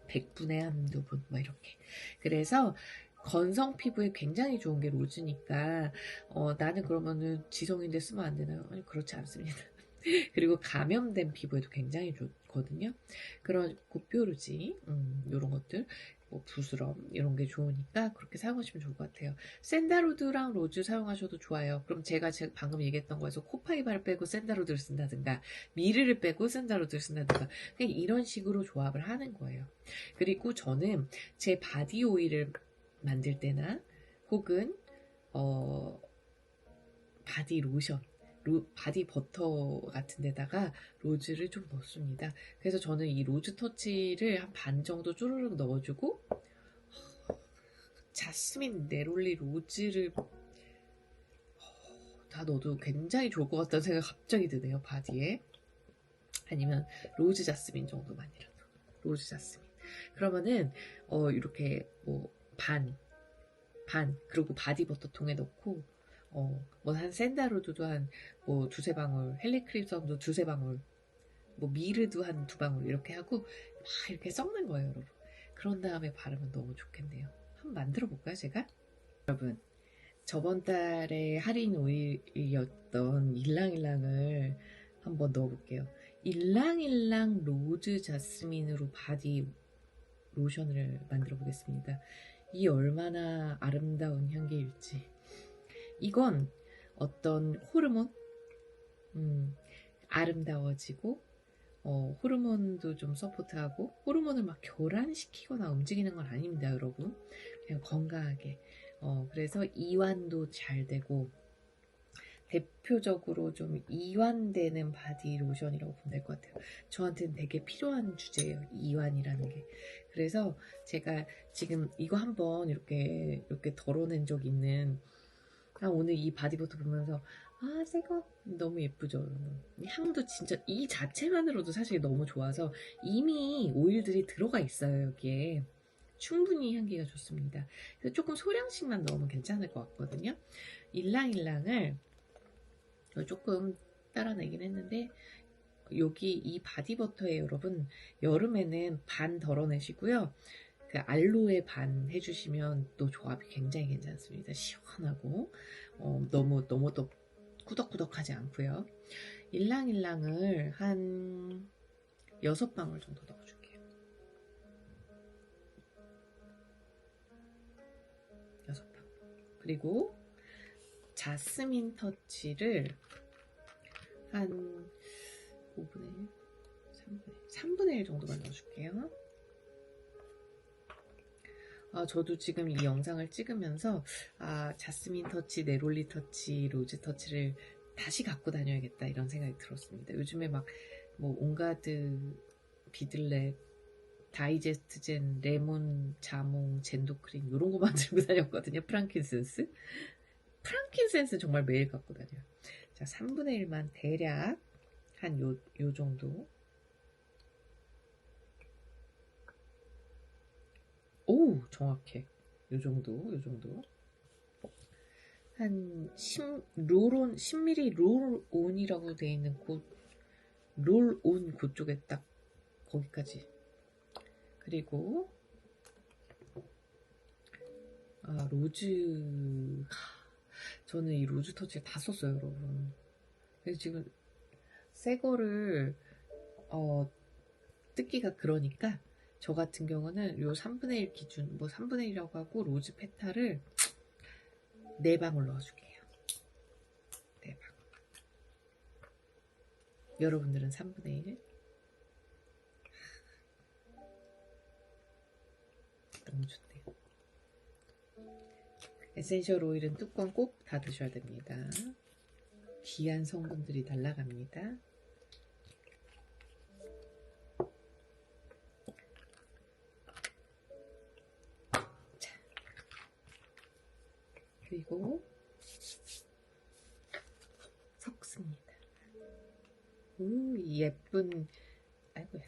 100분에 한두 분 이렇게. 그래서 건성 피부에 굉장히 좋은 게 로즈니까 나는 그러면은 지성인데 쓰면 안 되나요? 아니, 그렇지 않습니다. 그리고 감염된 피부에도 굉장히 좋거든요. 그런 곱뾰루지 이런 것들 부스럼 이런 게 좋으니까 그렇게 사용하시면 좋을 것 같아요. 샌다로드랑 로즈 사용하셔도 좋아요. 그럼 제가 방금 얘기했던 거에서 코파이바를 빼고 샌다로드를 쓴다든가 미르를 빼고 샌다로드를 쓴다든가 그냥 이런 식으로 조합을 하는 거예요. 그리고 저는 제 바디 오일을 만들 때나 혹은 바디 로션 바디 버터 같은 데다가 로즈를 좀 넣습니다. 그래서 저는 이 로즈 터치를 한 반 정도 쪼르륵 넣어주고 자스민 네롤리 로즈를 다 넣어도 굉장히 좋을 것 같다는 생각이 갑자기 드네요. 바디에. 아니면 로즈 자스민 정도만이라도. 로즈 자스민. 그러면은 이렇게 반 그리고 바디 버터 통에 넣고 한 샌다로드도 한 두세 방울, 헬리크림썸도 두세 방울, 미르도 한 두 방울 이렇게 하고 막 이렇게 섞는 거예요, 여러분. 그런 다음에 바르면 너무 좋겠네요. 한번 만들어 볼까요, 제가? 여러분, 저번 달에 할인 오일이었던 일랑일랑을 한번 넣어볼게요. 일랑일랑 로즈 자스민으로 바디 로션을 만들어 보겠습니다. 이 얼마나 아름다운 향기일지. 이건 어떤 호르몬? 아름다워지고 호르몬도 좀 서포트하고 호르몬을 막 교란시키거나 움직이는 건 아닙니다, 여러분. 그냥 건강하게. 그래서 이완도 잘 되고 대표적으로 좀 이완되는 바디 로션이라고 보면 될 것 같아요. 저한테는 되게 필요한 주제예요, 이완이라는 게. 그래서 제가 지금 이거 한번 이렇게 덜어낸 적 있는 오늘 이 바디버터 보면서 새거 너무 예쁘죠, 여러분. 향도 진짜 이 자체만으로도 사실 너무 좋아서 이미 오일들이 들어가 있어요, 여기에. 충분히 향기가 좋습니다. 그래서 조금 소량씩만 넣으면 괜찮을 것 같거든요. 일랑일랑을 조금 따라내긴 했는데 여기 이 바디버터에 여러분 여름에는 반 덜어내시고요. 그 알로에 반 해주시면 또 조합이 굉장히 괜찮습니다. 시원하고 너무 또 꾸덕꾸덕하지 않고요. 일랑일랑을 한 6방울 정도 넣어줄게요. 6방울. 그리고 자스민 터치를 한 5분의 1, 3분의 1 정도만 넣어줄게요. 저도 지금 이 영상을 찍으면서 자스민 터치, 네롤리 터치, 로즈 터치를 다시 갖고 다녀야겠다 이런 생각이 들었습니다. 요즘에 온갖 비들랩, 다이제스트젠, 레몬, 자몽, 젠도크림 이런 거만 들고 다녔거든요. 프랑킨센스 정말 매일 갖고 다녀요. 자, 3분의 1만 대략 한 요 정도. 오, 정확해. 요 정도. 한 10ml 롤온이라고 되어 있는 롤온 그쪽에 딱 거기까지. 그리고 로즈. 저는 이 로즈 터치를 다 썼어요, 여러분. 그래서 지금 새 거를 뜯기가 그러니까 저 같은 경우는 요 3분의 1 기준 3분의 1이라고 하고 로즈 페탈을 4방울 넣어줄게요. 4방울. 여러분들은 3분의 1. 너무 좋네요. 에센셜 오일은 뚜껑 꼭 닫으셔야 됩니다. 귀한 성분들이 날아갑니다. 자, 그리고 오, 이 예쁜, 아이고야.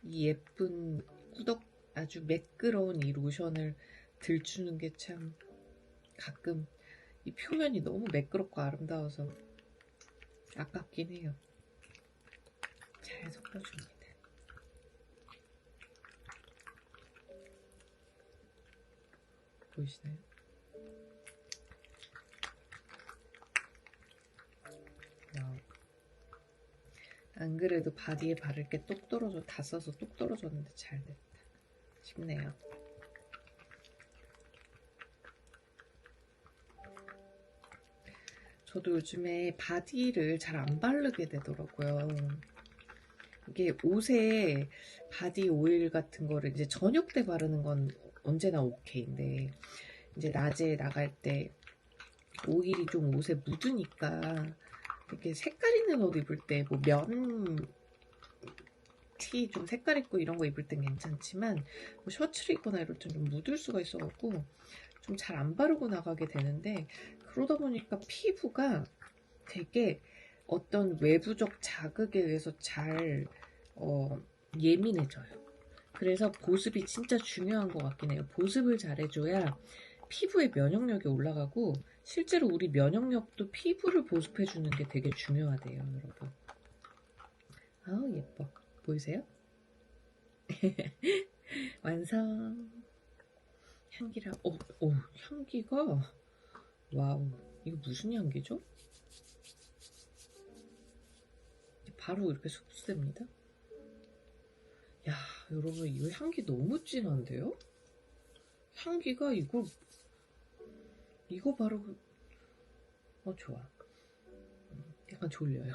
이 예쁜 꾸덕 아주 매끄러운 이 로션을 들추는 게 참 가끔 이 표면이 너무 매끄럽고 아름다워서 아깝긴 해요. 잘 섞어줍니다. 보이시나요? 와우. 안 그래도 바디에 바를 게 똑 떨어져, 다 써서 똑 떨어졌는데 잘 됐다 싶네요. 저도 요즘에 바디를 잘 안 바르게 되더라고요. 이게 옷에 바디 오일 같은 거를 이제 저녁 때 바르는 건 언제나 오케이인데, 이제 낮에 나갈 때 오일이 좀 옷에 묻으니까 이렇게 색깔 있는 옷 입을 때 뭐 면 티 좀 색깔 있고 이런 거 입을 땐 괜찮지만 뭐 셔츠를 입거나 이럴 땐 좀 묻을 수가 있어갖고 좀 잘 안 바르고 나가게 되는데, 그러다 보니까 피부가 되게 어떤 외부적 자극에 의해서 잘 예민해져요. 그래서 보습이 진짜 중요한 것 같긴 해요. 보습을 잘해줘야 피부의 면역력이 올라가고, 실제로 우리 면역력도 피부를 보습해주는 게 되게 중요하대요, 여러분. 아우 예뻐. 보이세요? 완성. 향기라. 향기가 와우. 이거 무슨 향기죠? 바로 이렇게 흡수됩니다. 야, 여러분 이거 향기 너무 진한데요? 향기가 이거 바로 좋아. 약간 졸려요.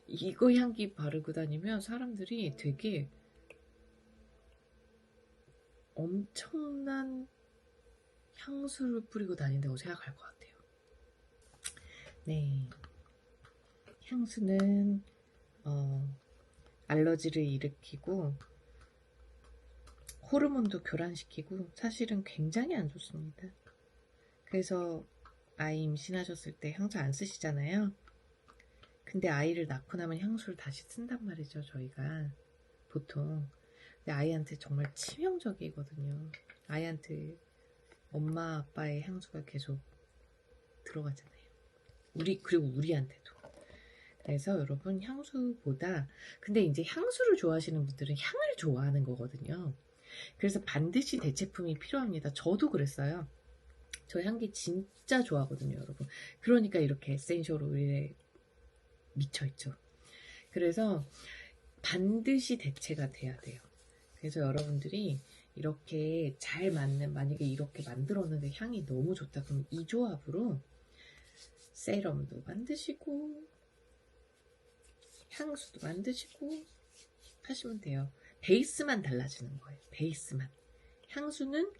이거 향기 바르고 다니면 사람들이 되게 엄청난 향수를 뿌리고 다닌다고 생각할 것 같아요. 네, 향수는 알러지를 일으키고 호르몬도 교란시키고 사실은 굉장히 안 좋습니다. 그래서 아이 임신하셨을 때 향수 안 쓰시잖아요. 근데 아이를 낳고 나면 향수를 다시 쓴단 말이죠, 저희가 보통. 근데 아이한테 정말 치명적이거든요. 아이한테 엄마 아빠의 향수가 계속 들어가잖아요. 그리고 우리한테도. 그래서 여러분 향수보다, 근데 이제 향수를 좋아하시는 분들은 향을 좋아하는 거거든요. 그래서 반드시 대체품이 필요합니다. 저도 그랬어요. 저 향기 진짜 좋아하거든요, 여러분. 그러니까 이렇게 에센셜 오일에 미쳐있죠. 그래서 반드시 대체가 돼야 돼요. 그래서 여러분들이 이렇게 잘 맞는, 만약에 이렇게 만들었는데 향이 너무 좋다 그럼 이 조합으로 세럼도 만드시고 향수도 만드시고 하시면 돼요. 베이스만 달라지는 거예요. 베이스만. 향수는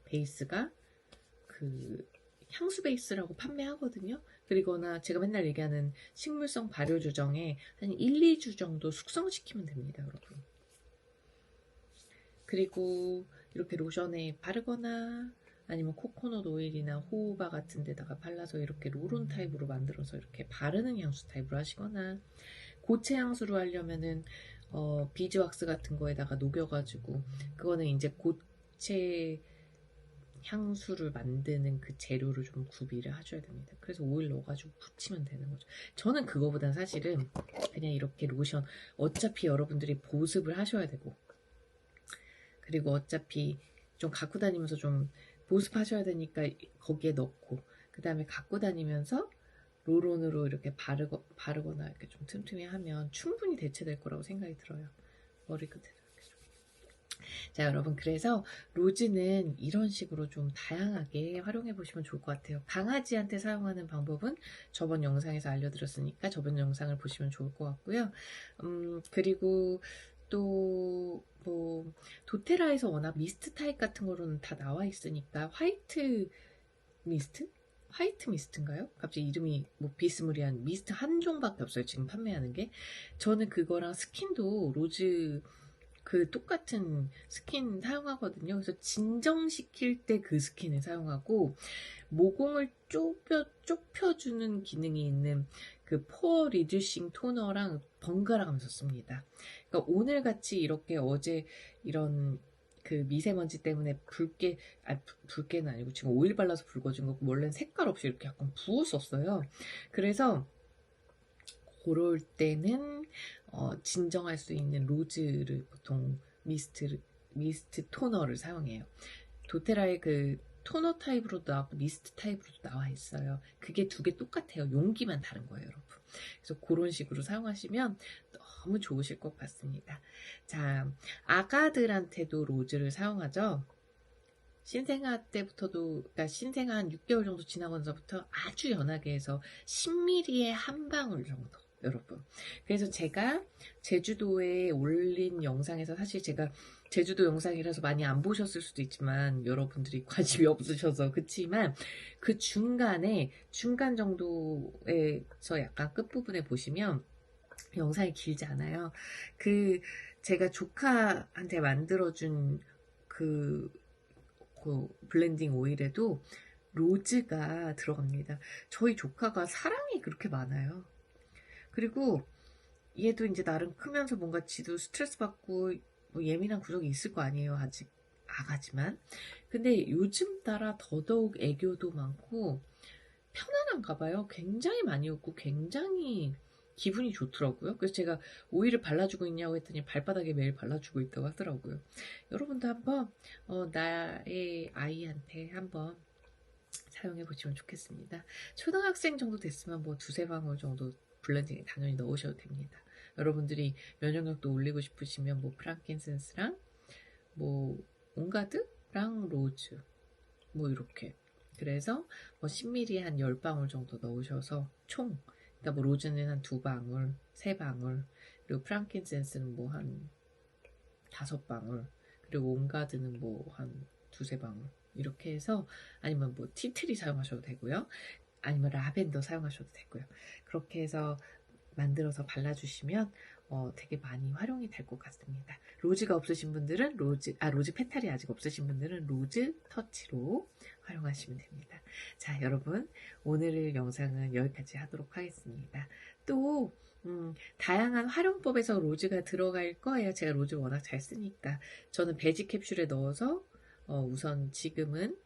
베이스가 그 향수 베이스라고 판매하거든요. 그리거나 제가 맨날 얘기하는 식물성 발효 주정에 한 1, 2주 정도 숙성시키면 됩니다, 여러분. 그리고 이렇게 로션에 바르거나 아니면 코코넛 오일이나 호호바 같은 데다가 발라서 이렇게 롤온 타입으로 만들어서 이렇게 바르는 향수 타입으로 하시거나, 고체 향수로 하려면은 비즈왁스 같은 거에다가 녹여가지고, 그거는 이제 고체 향수를 만드는 그 재료를 좀 구비를 하셔야 됩니다. 그래서 오일 넣어가지고 붙이면 되는 거죠. 저는 그거보단 사실은 그냥 이렇게 로션, 어차피 여러분들이 보습을 하셔야 되고, 그리고 어차피 좀 갖고 다니면서 좀 보습하셔야 되니까 거기에 넣고, 그 다음에 갖고 다니면서 롤온으로 이렇게 바르거나 이렇게 좀 틈틈이 하면 충분히 대체될 거라고 생각이 들어요. 머리 끝에. 자, 여러분, 그래서 로즈는 이런 식으로 좀 다양하게 활용해 보시면 좋을 것 같아요. 강아지한테 사용하는 방법은 저번 영상에서 알려드렸으니까 저번 영상을 보시면 좋을 것 같고요. 그리고 또 뭐 도테라에서 워낙 미스트 타입 같은 거로는 다 나와 있으니까 화이트 미스트인가요? 갑자기 이름이 뭐 비스무리한 미스트 한 종밖에 없어요, 지금 판매하는 게. 저는 그거랑 스킨도 로즈 그 똑같은 스킨 사용하거든요. 그래서 진정시킬 때 그 스킨을 사용하고, 모공을 좁혀주는 기능이 있는 그 포어 리듀싱 토너랑 번갈아 가면서 씁니다. 그러니까 오늘 같이 이렇게 어제 이런 그 미세먼지 때문에 붉게는 아니고 지금 오일 발라서 붉어진 거고 원래는 색깔 없이 이렇게 약간 부었었어요. 그래서 그럴 때는 진정할 수 있는 로즈를 보통 미스트 토너를 사용해요. 도테라의 그 토너 타입으로도 나왔고 미스트 타입으로도 나와 있어요. 그게 두 개 똑같아요. 용기만 다른 거예요, 여러분. 그래서 그런 식으로 사용하시면 너무 좋으실 것 같습니다. 자, 아가들한테도 로즈를 사용하죠. 신생아 때부터도, 그러니까 신생아 한 6개월 정도 지나고서부터 아주 연하게 해서 10ml에 한 방울 정도, 여러분. 그래서 제가 제주도에 올린 영상에서 사실 제가 제주도 영상이라서 많이 안 보셨을 수도 있지만 여러분들이 관심이 없으셔서 그치만 그 중간 정도에서 약간 끝부분에 보시면 영상이 길지 않아요. 그 제가 조카한테 만들어준 그 블렌딩 오일에도 로즈가 들어갑니다. 저희 조카가 사랑이 그렇게 많아요. 그리고 얘도 이제 나름 크면서 뭔가 지도 스트레스 받고 뭐 예민한 구석이 있을 거 아니에요. 아직 아가지만. 근데 요즘 따라 더더욱 애교도 많고 편안한가 봐요. 굉장히 많이 웃고 굉장히 기분이 좋더라고요. 그래서 제가 오일을 발라주고 있냐고 했더니 발바닥에 매일 발라주고 있다고 하더라고요. 여러분도 한번 나의 아이한테 한번 사용해 보시면 좋겠습니다. 초등학생 정도 됐으면 뭐 두세 방울 정도 블렌딩에 당연히 넣으셔도 됩니다. 여러분들이 면역력도 올리고 싶으시면 뭐 프랑킨센스랑 뭐 온가드랑 로즈 뭐 이렇게 그래서 뭐 10ml에 한 10방울 정도 넣으셔서 총 그러니까 뭐 로즈는 한 2방울, 3방울 그리고 프랑킨센스는 뭐 한 5방울 그리고 온가드는 뭐 한 2-3방울 이렇게 해서 아니면 뭐 티트리 사용하셔도 되고요. 아니면 라벤더 사용하셔도 되고요. 그렇게 해서 만들어서 발라주시면 되게 많이 활용이 될 것 같습니다. 로즈가 없으신 분들은 로즈 페탈이 아직 없으신 분들은 로즈 터치로 활용하시면 됩니다. 자, 여러분 오늘 영상은 여기까지 하도록 하겠습니다. 또 다양한 활용법에서 로즈가 들어갈 거예요. 제가 로즈 워낙 잘 쓰니까 저는 베지 캡슐에 넣어서 우선 지금은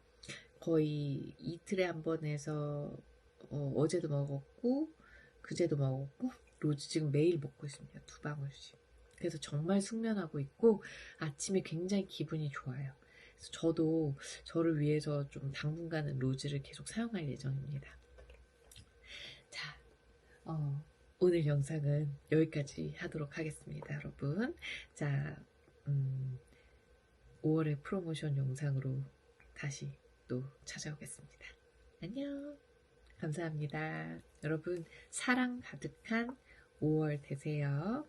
거의 이틀에 한 번 해서 어제도 먹었고 그제도 먹었고 로즈 지금 매일 먹고 있습니다. 2방울씩. 그래서 정말 숙면하고 있고 아침에 굉장히 기분이 좋아요. 그래서 저도 저를 위해서 좀 당분간은 로즈를 계속 사용할 예정입니다. 자, 오늘 영상은 여기까지 하도록 하겠습니다, 여러분. 자, 5월의 프로모션 영상으로 다시 또 찾아오겠습니다. 안녕. 감사합니다. 여러분 사랑 가득한 5월 되세요.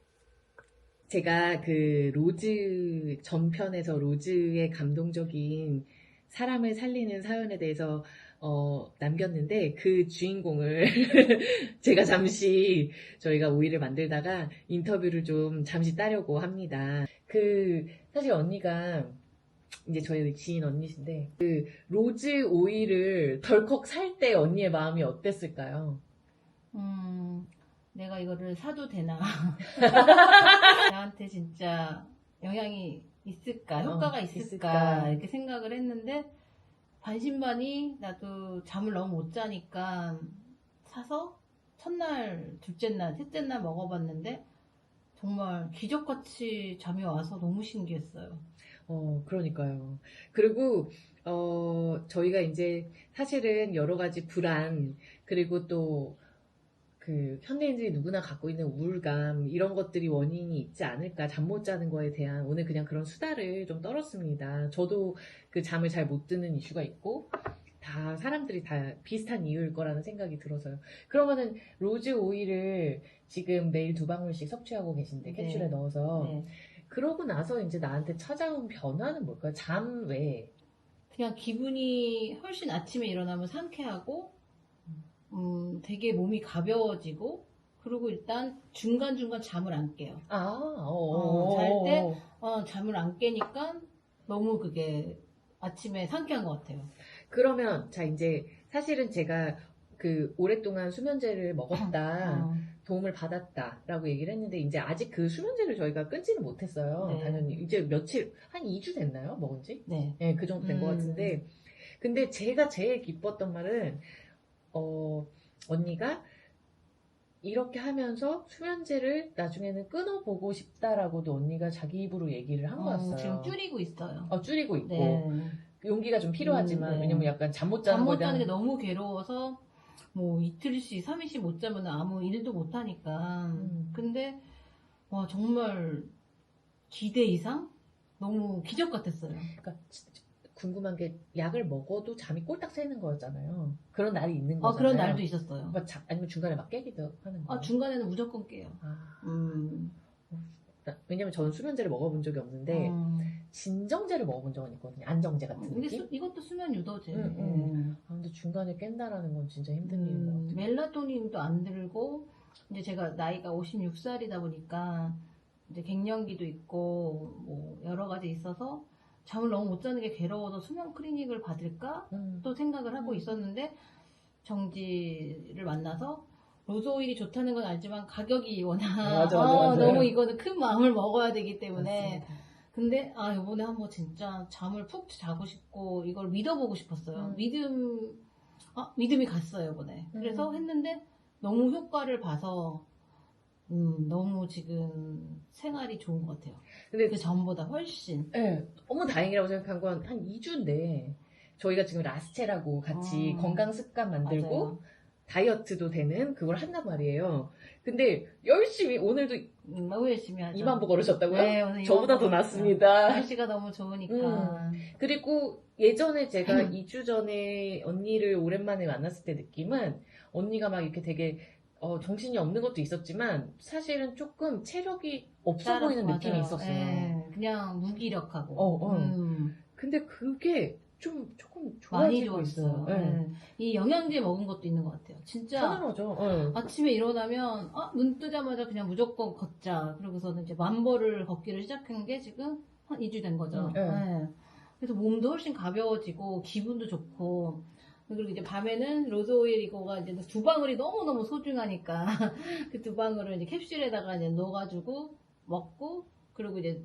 제가 그 로즈 전편에서 로즈의 감동적인 사람을 살리는 사연에 대해서 남겼는데 그 주인공을 제가 잠시 저희가 오일을 만들다가 인터뷰를 좀 잠시 따려고 합니다. 사실 언니가 이제 저희 지인 언니신데 그 로즈 오일을 덜컥 살 때 언니의 마음이 어땠을까요? 내가 이거를 사도 되나? 나한테 진짜 영향이 있을까? 효과가 있을까? 이렇게 생각을 했는데 반신반의 나도 잠을 너무 못 자니까 사서 첫날, 둘째 날, 셋째 날 먹어봤는데 정말 기적같이 잠이 와서 너무 신기했어요. 그러니까요. 그리고, 저희가 이제 사실은 여러 가지 불안, 그리고 또, 현대인들이 누구나 갖고 있는 우울감, 이런 것들이 원인이 있지 않을까, 잠 못 자는 거에 대한 오늘 그냥 그런 수다를 좀 떨었습니다. 저도 그 잠을 잘 못 드는 이슈가 있고, 다 사람들이 다 비슷한 이유일 거라는 생각이 들어서요. 그러면은 로즈 오일을 지금 매일 2방울씩 섭취하고 계신데, 네. 캡슐에 넣어서. 네. 그러고 나서 이제 나한테 찾아온 변화는 뭘까요? 잠 외에. 그냥 기분이 훨씬 아침에 일어나면 상쾌하고 되게 몸이 가벼워지고 그리고 일단 중간중간 잠을 안 깨요. 잘 때 잠을 안 깨니까 너무 그게 아침에 상쾌한 것 같아요. 그러면 자 이제 사실은 제가 그 오랫동안 수면제를 먹었다, 어. 도움을 받았다라고 얘기를 했는데 이제 아직 그 수면제를 저희가 끊지는 못했어요. 네. 당연히 이제 며칠 한 2주 됐나요? 먹은 지? 네. 네, 그 정도 된 것 같은데 근데 제가 제일 기뻤던 말은 언니가 이렇게 하면서 수면제를 나중에는 끊어보고 싶다라고도 언니가 자기 입으로 얘기를 한 거였어요. 지금 줄이고 있어요. 줄이고 있고 네. 용기가 좀 필요하지만 네. 왜냐면 약간 잠 못 잠 자는 못 거에 자는 게 대한 너무 괴로워서 뭐 이틀씩, 3일씩 못 자면 아무 일도 못 하니까. 근데 와 정말 기대 이상 너무 기적 같았어요. 그러니까 궁금한 게 약을 먹어도 잠이 꼴딱 새는 거였잖아요. 그런 날이 있는 거잖아요. 그런 날도 있었어요. 아니면 중간에 막 깨기도 하는 거예요. 중간에는 무조건 깨요. 왜냐면 저는 수면제를 먹어본 적이 없는데 진정제를 먹어본 적은 있거든요. 안정제 같은 근데 느낌? 이것도 수면 유도제. 근데 중간에 깬다라는 건 진짜 힘든 일인 것 같아요. 멜라토닌도 안 들고 이제 제가 나이가 56살이다 보니까 이제 갱년기도 있고 뭐 여러 가지 있어서 잠을 너무 못 자는 게 괴로워서 수면 클리닉을 받을까 또 생각을 하고 있었는데 정지를 만나서 로즈 오일이 좋다는 건 알지만 가격이 워낙 맞아. 너무 이거는 큰 마음을 먹어야 되기 때문에 맞습니다. 근데 이번에 한번 진짜 잠을 푹 자고 싶고 이걸 믿어보고 싶었어요. 믿음이 갔어요 이번에. 그래서 했는데 너무 효과를 봐서 너무 지금 생활이 좋은 것 같아요. 근데 그 전보다 훨씬. 네, 너무 다행이라고 생각한 건 한 2주인데 저희가 지금 라스체라고 같이 건강 습관 만들고 맞아요. 다이어트도 되는 그걸 한단 말이에요. 근데 열심히 오늘도 너무 열심히 하죠. 2만 보 걸으셨다고요? 네, 오늘 저보다 더 낫습니다. 날씨가 너무 좋으니까. 그리고 예전에 제가 2주 전에 언니를 오랜만에 만났을 때 느낌은 언니가 막 이렇게 되게 정신이 없는 것도 있었지만 사실은 조금 체력이 없어 보이는 느낌이 맞아요. 있었어요. 네, 그냥 무기력하고. 근데 그게 조금 많이 좋아지고 좋았어요. 있어요. 네. 이 영양제 먹은 것도 있는 것 같아요. 진짜 편안하죠. 아침에 일어나면 눈 뜨자마자 그냥 무조건 걷자. 그러고서는 이제 1000보를 걷기를 시작한 게 지금 한 2주 된 거죠. 네. 그래서 몸도 훨씬 가벼워지고 기분도 좋고 그리고 이제 밤에는 로즈 오일 이거가 이제 2방울이 너무너무 소중하니까 그 2방울을 이제 캡슐에다가 이제 넣어가지고 먹고 그리고 이제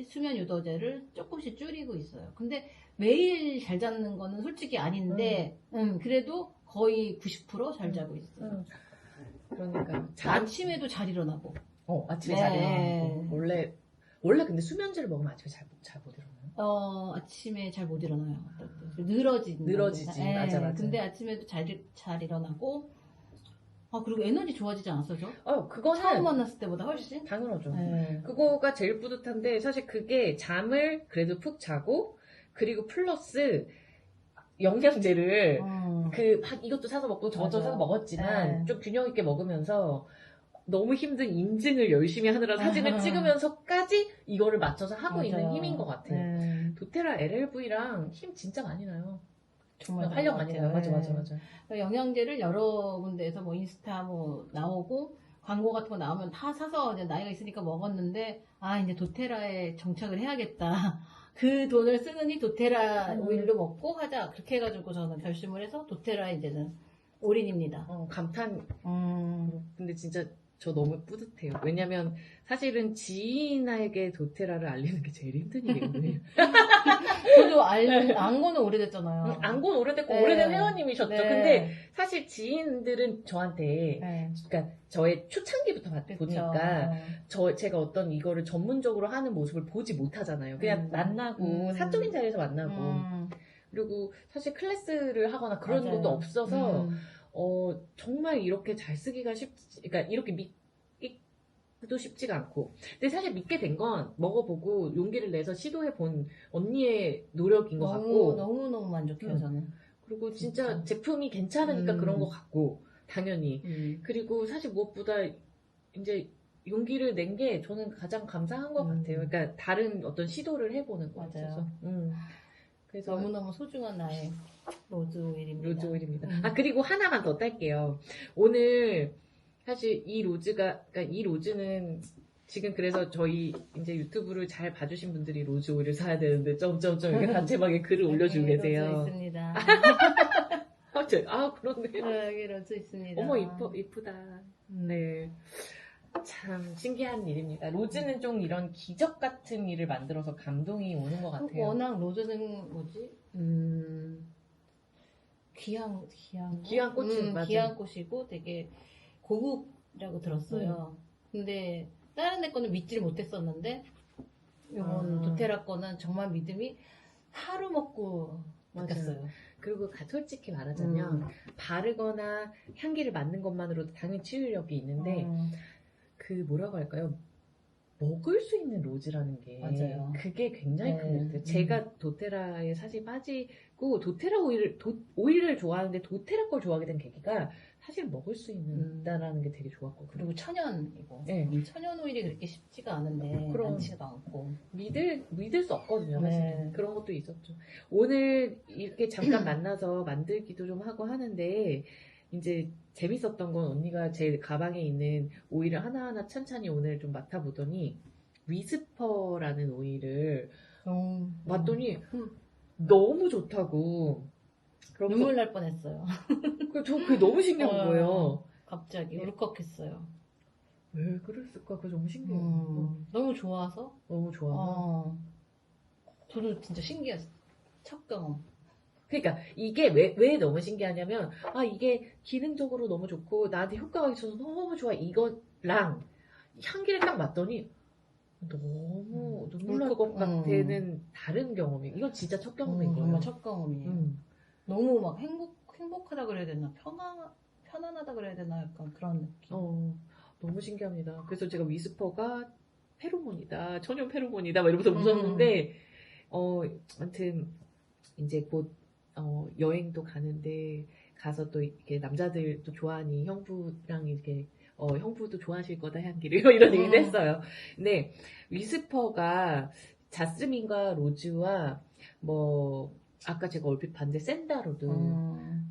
수면 유도제를 조금씩 줄이고 있어요. 근데 매일 잘 자는 거는 솔직히 아닌데 그래도 거의 90%잘 자고 있어요. 그러니까 아침에도 잘 일어나고. 아침에 잘 일어나고 원래 근데 수면제를 먹으면 아침에 잘 못 일어나요? 아침에 잘 못 일어나요. 늘어지지. 맞아. 근데 아침에도 잘 일어나고 그리고 에너지 좋아지지 않았어요? 그거는 처음 만났을 때보다 훨씬? 당연하죠. 그거가 제일 뿌듯한데 사실 그게 잠을 그래도 푹 자고 그리고 플러스 영양제를 이것도 사서 먹고 저것도 사서 먹었지만 좀 균형 있게 먹으면서 너무 힘든 인증을 열심히 하느라 사진을 찍으면서까지 이거를 맞춰서 하고 있는 힘인 것 같아요. 도테라 LLV랑 힘 진짜 많이 나요. 정말 활력 많이 나요. 맞아. 영양제를 여러 군데에서 뭐 인스타 나오고 광고 같은 거 나오면 다 사서 이제 나이가 있으니까 먹었는데 이제 도테라에 정착을 해야겠다. 그 돈을 쓰느니 도테라 오일로 먹고 하자. 그렇게 해가지고 저는 결심을 해서 도테라에 이제는 올인입니다. 감탄. 근데 진짜 저 너무 뿌듯해요. 왜냐면 사실은 지인에게 도테라를 알리는 게 제일 힘든 일이거든요. 저도 안 거는 오래됐잖아요. 안 건 오래됐고 오래된 회원님이셨죠. 근데 사실 지인들은 저한테 그러니까 저의 초창기부터 보니까 제가 어떤 이거를 전문적으로 하는 모습을 보지 못하잖아요. 그냥 만나고 사적인 자리에서 만나고 그리고 사실 클래스를 하거나 그런 것도 없어서 정말 이렇게 잘 쓰기가 그러니까 이렇게 믿기도 쉽지가 않고. 근데 사실 믿게 된 건 먹어보고 용기를 내서 시도해본 언니의 노력인 것 같고. 너무너무 만족해요, 저는. 그리고 진짜 제품이 괜찮으니까 그런 것 같고, 당연히. 그리고 사실 무엇보다 이제 용기를 낸 게 저는 가장 감사한 것 같아요. 그러니까 다른 어떤 시도를 해보는 것 같아서. 그래서 너무너무 소중한 나의 로즈 오일입니다. 그리고 하나만 더 딸게요. 오늘 사실 이 로즈는 지금 그래서 저희 이제 유튜브를 잘 봐주신 분들이 로즈 오일을 사야 되는데 점점점 이렇게 단체방에 글을 올려주고 계세요. 로즈 있습니다. 아, 그렇네. 여기 로즈 있습니다. 어머, 이쁘다. 네. 참, 신기한 일입니다. 로즈는 좀 이런 기적 같은 일을 만들어서 감동이 오는 것 같아요. 워낙 로즈는 뭐지? 귀한 꽃이, 맞아. 귀한 꽃이고 되게 고급이라고 들었어요. 근데 다른 데 거는 믿지를 못했었는데 이번 도테라 거는 정말 믿음이 하루 먹고 느꼈어요. 그리고 솔직히 말하자면 바르거나 향기를 맡는 것만으로도 당연히 치유력이 있는데 그 뭐라고 할까요? 먹을 수 있는 로즈라는 게 맞아요. 그게 굉장히 큰 것 같아요. 제가 도테라에 사실 빠지고 도테라 오일을 좋아하는데 도테라 걸 좋아하게 된 계기가 사실 먹을 수 있다라는 게 되게 좋았거든요. 그리고 천연이고 네. 천연 오일이 그렇게 쉽지가 않은데 그럼. 많지가 않고 믿을 수 없거든요. 사실. 네. 그런 것도 있었죠. 오늘 이렇게 잠깐 만나서 만들기도 좀 하고 하는데 이제 재밌었던 건 언니가 제 가방에 있는 오일을 하나하나 찬찬히 오늘 좀 맡아보더니 위스퍼라는 오일을 맡더니 너무 좋다고. 눈물 날 뻔했어요. 저 그게 너무 신기한 거예요. 갑자기 울컥했어요. 왜 그랬을까? 그게 너무 신기해요. 너무 좋아서. 너무 좋아서. 저도 진짜 신기했어요. 첫 경험. 그러니까 이게 왜 너무 신기하냐면 이게 기능적으로 너무 좋고 나한테 효과가 있어서 너무 좋아 이거랑 향기를 딱 맡더니 너무 눈물 날 것 같아는 다른 경험이 이건 진짜 첫 경험인 거예요. 정말 첫 경험이에요. 너무 막 행복하다 그래야 되나 편안하다 그래야 되나 약간 그런 느낌. 너무 신기합니다. 그래서 제가 위스퍼가 페로몬이다 천연 페로몬이다 막 이러면서 웃었는데 아무튼 이제 곧 여행도 가는데 가서 또 이렇게 남자들도 좋아하니 형부랑 이렇게 형부도 좋아하실 거다 향기를 이런 얘기도 했어요. 근데 위스퍼가 자스민과 로즈와 뭐 아까 제가 얼핏 봤는데 샌다로드,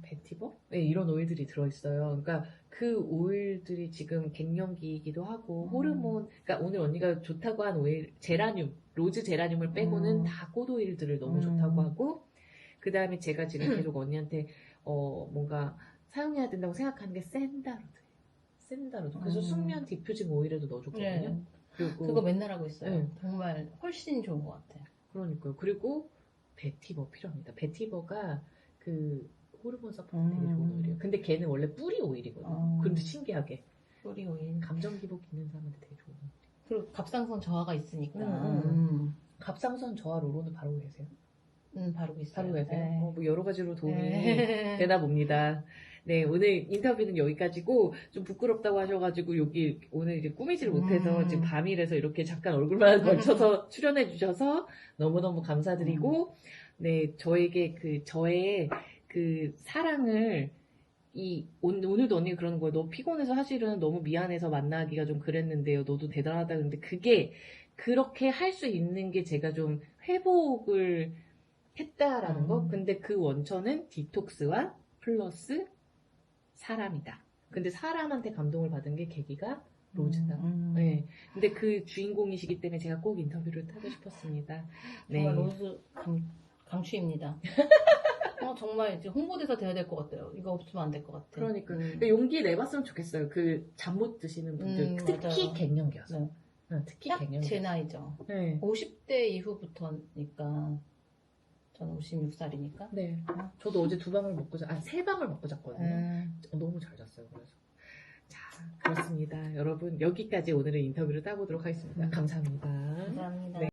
베티버 네, 이런 오일들이 들어있어요. 그러니까 그 오일들이 지금 갱년기이기도 하고 호르몬 그러니까 오늘 언니가 좋다고 한 오일 제라늄 로즈 제라늄을 빼고는 다 꽃 오일들을 너무 좋다고 하고 그 다음에 제가 지금 계속 언니한테 뭔가 사용해야 된다고 생각하는 게 샌다로드. 그래서 숙면 디퓨징 오일에도 넣어줬거든요. 네. 그리고 그거 맨날 하고 있어요. 네. 정말 훨씬 좋은 것 같아요. 그러니까요. 그리고 베티버 필요합니다. 베티버가 그 호르몬 서포트 되게 좋은 오일이에요. 근데 걔는 원래 뿌리 오일이거든요. 근데 신기하게 뿌리 오일. 감정 기복 있는 사람한테 되게 좋은 오일. 그리고 갑상선 저하가 있으니까. 갑상선 저하 로로는 바르고 계세요? 바르고 있어요. 바르고 계세요? 네. 뭐 여러 가지로 도움이 네. 되나 봅니다. 네, 오늘 인터뷰는 여기까지고 좀 부끄럽다고 하셔가지고 여기 오늘 이제 꾸미질 못해서 지금 밤이라서 이렇게 잠깐 얼굴만 걸쳐서 출연해 주셔서 너무너무 감사드리고 네, 저에게 저의 그 사랑을 오늘도 언니가 그러는 거예요. 너 피곤해서 사실은 너무 미안해서 만나기가 좀 그랬는데요. 너도 대단하다. 근데 그게 그렇게 할 수 있는 게 제가 좀 회복을 했다라는 거. 근데 그 원천은 디톡스와 플러스 사람이다. 근데 사람한테 감동을 받은 게 계기가 로즈다. 네. 근데 그 주인공이시기 때문에 제가 꼭 인터뷰를 하고 싶었습니다. 네. 정말 로즈 강추입니다. 정말 이제 홍보대사 돼야 될 것 같아요. 이거 없으면 안 될 것 같아요. 그러니까 용기 내봤으면 좋겠어요. 그 잠 못 드시는 분들 특히 맞아요. 갱년기여서. 네. 특히 딱 갱년기. 제 나이죠. 네. 50대 이후부터니까 저는 56살이니까. 네. 저도 어제 2방울 먹고 3방울 먹고 잤거든요. 너무 잘 잤어요. 그래서. 자, 그렇습니다. 여러분 여기까지 오늘의 인터뷰를 따보도록 하겠습니다. 감사합니다. 감사합니다. 네.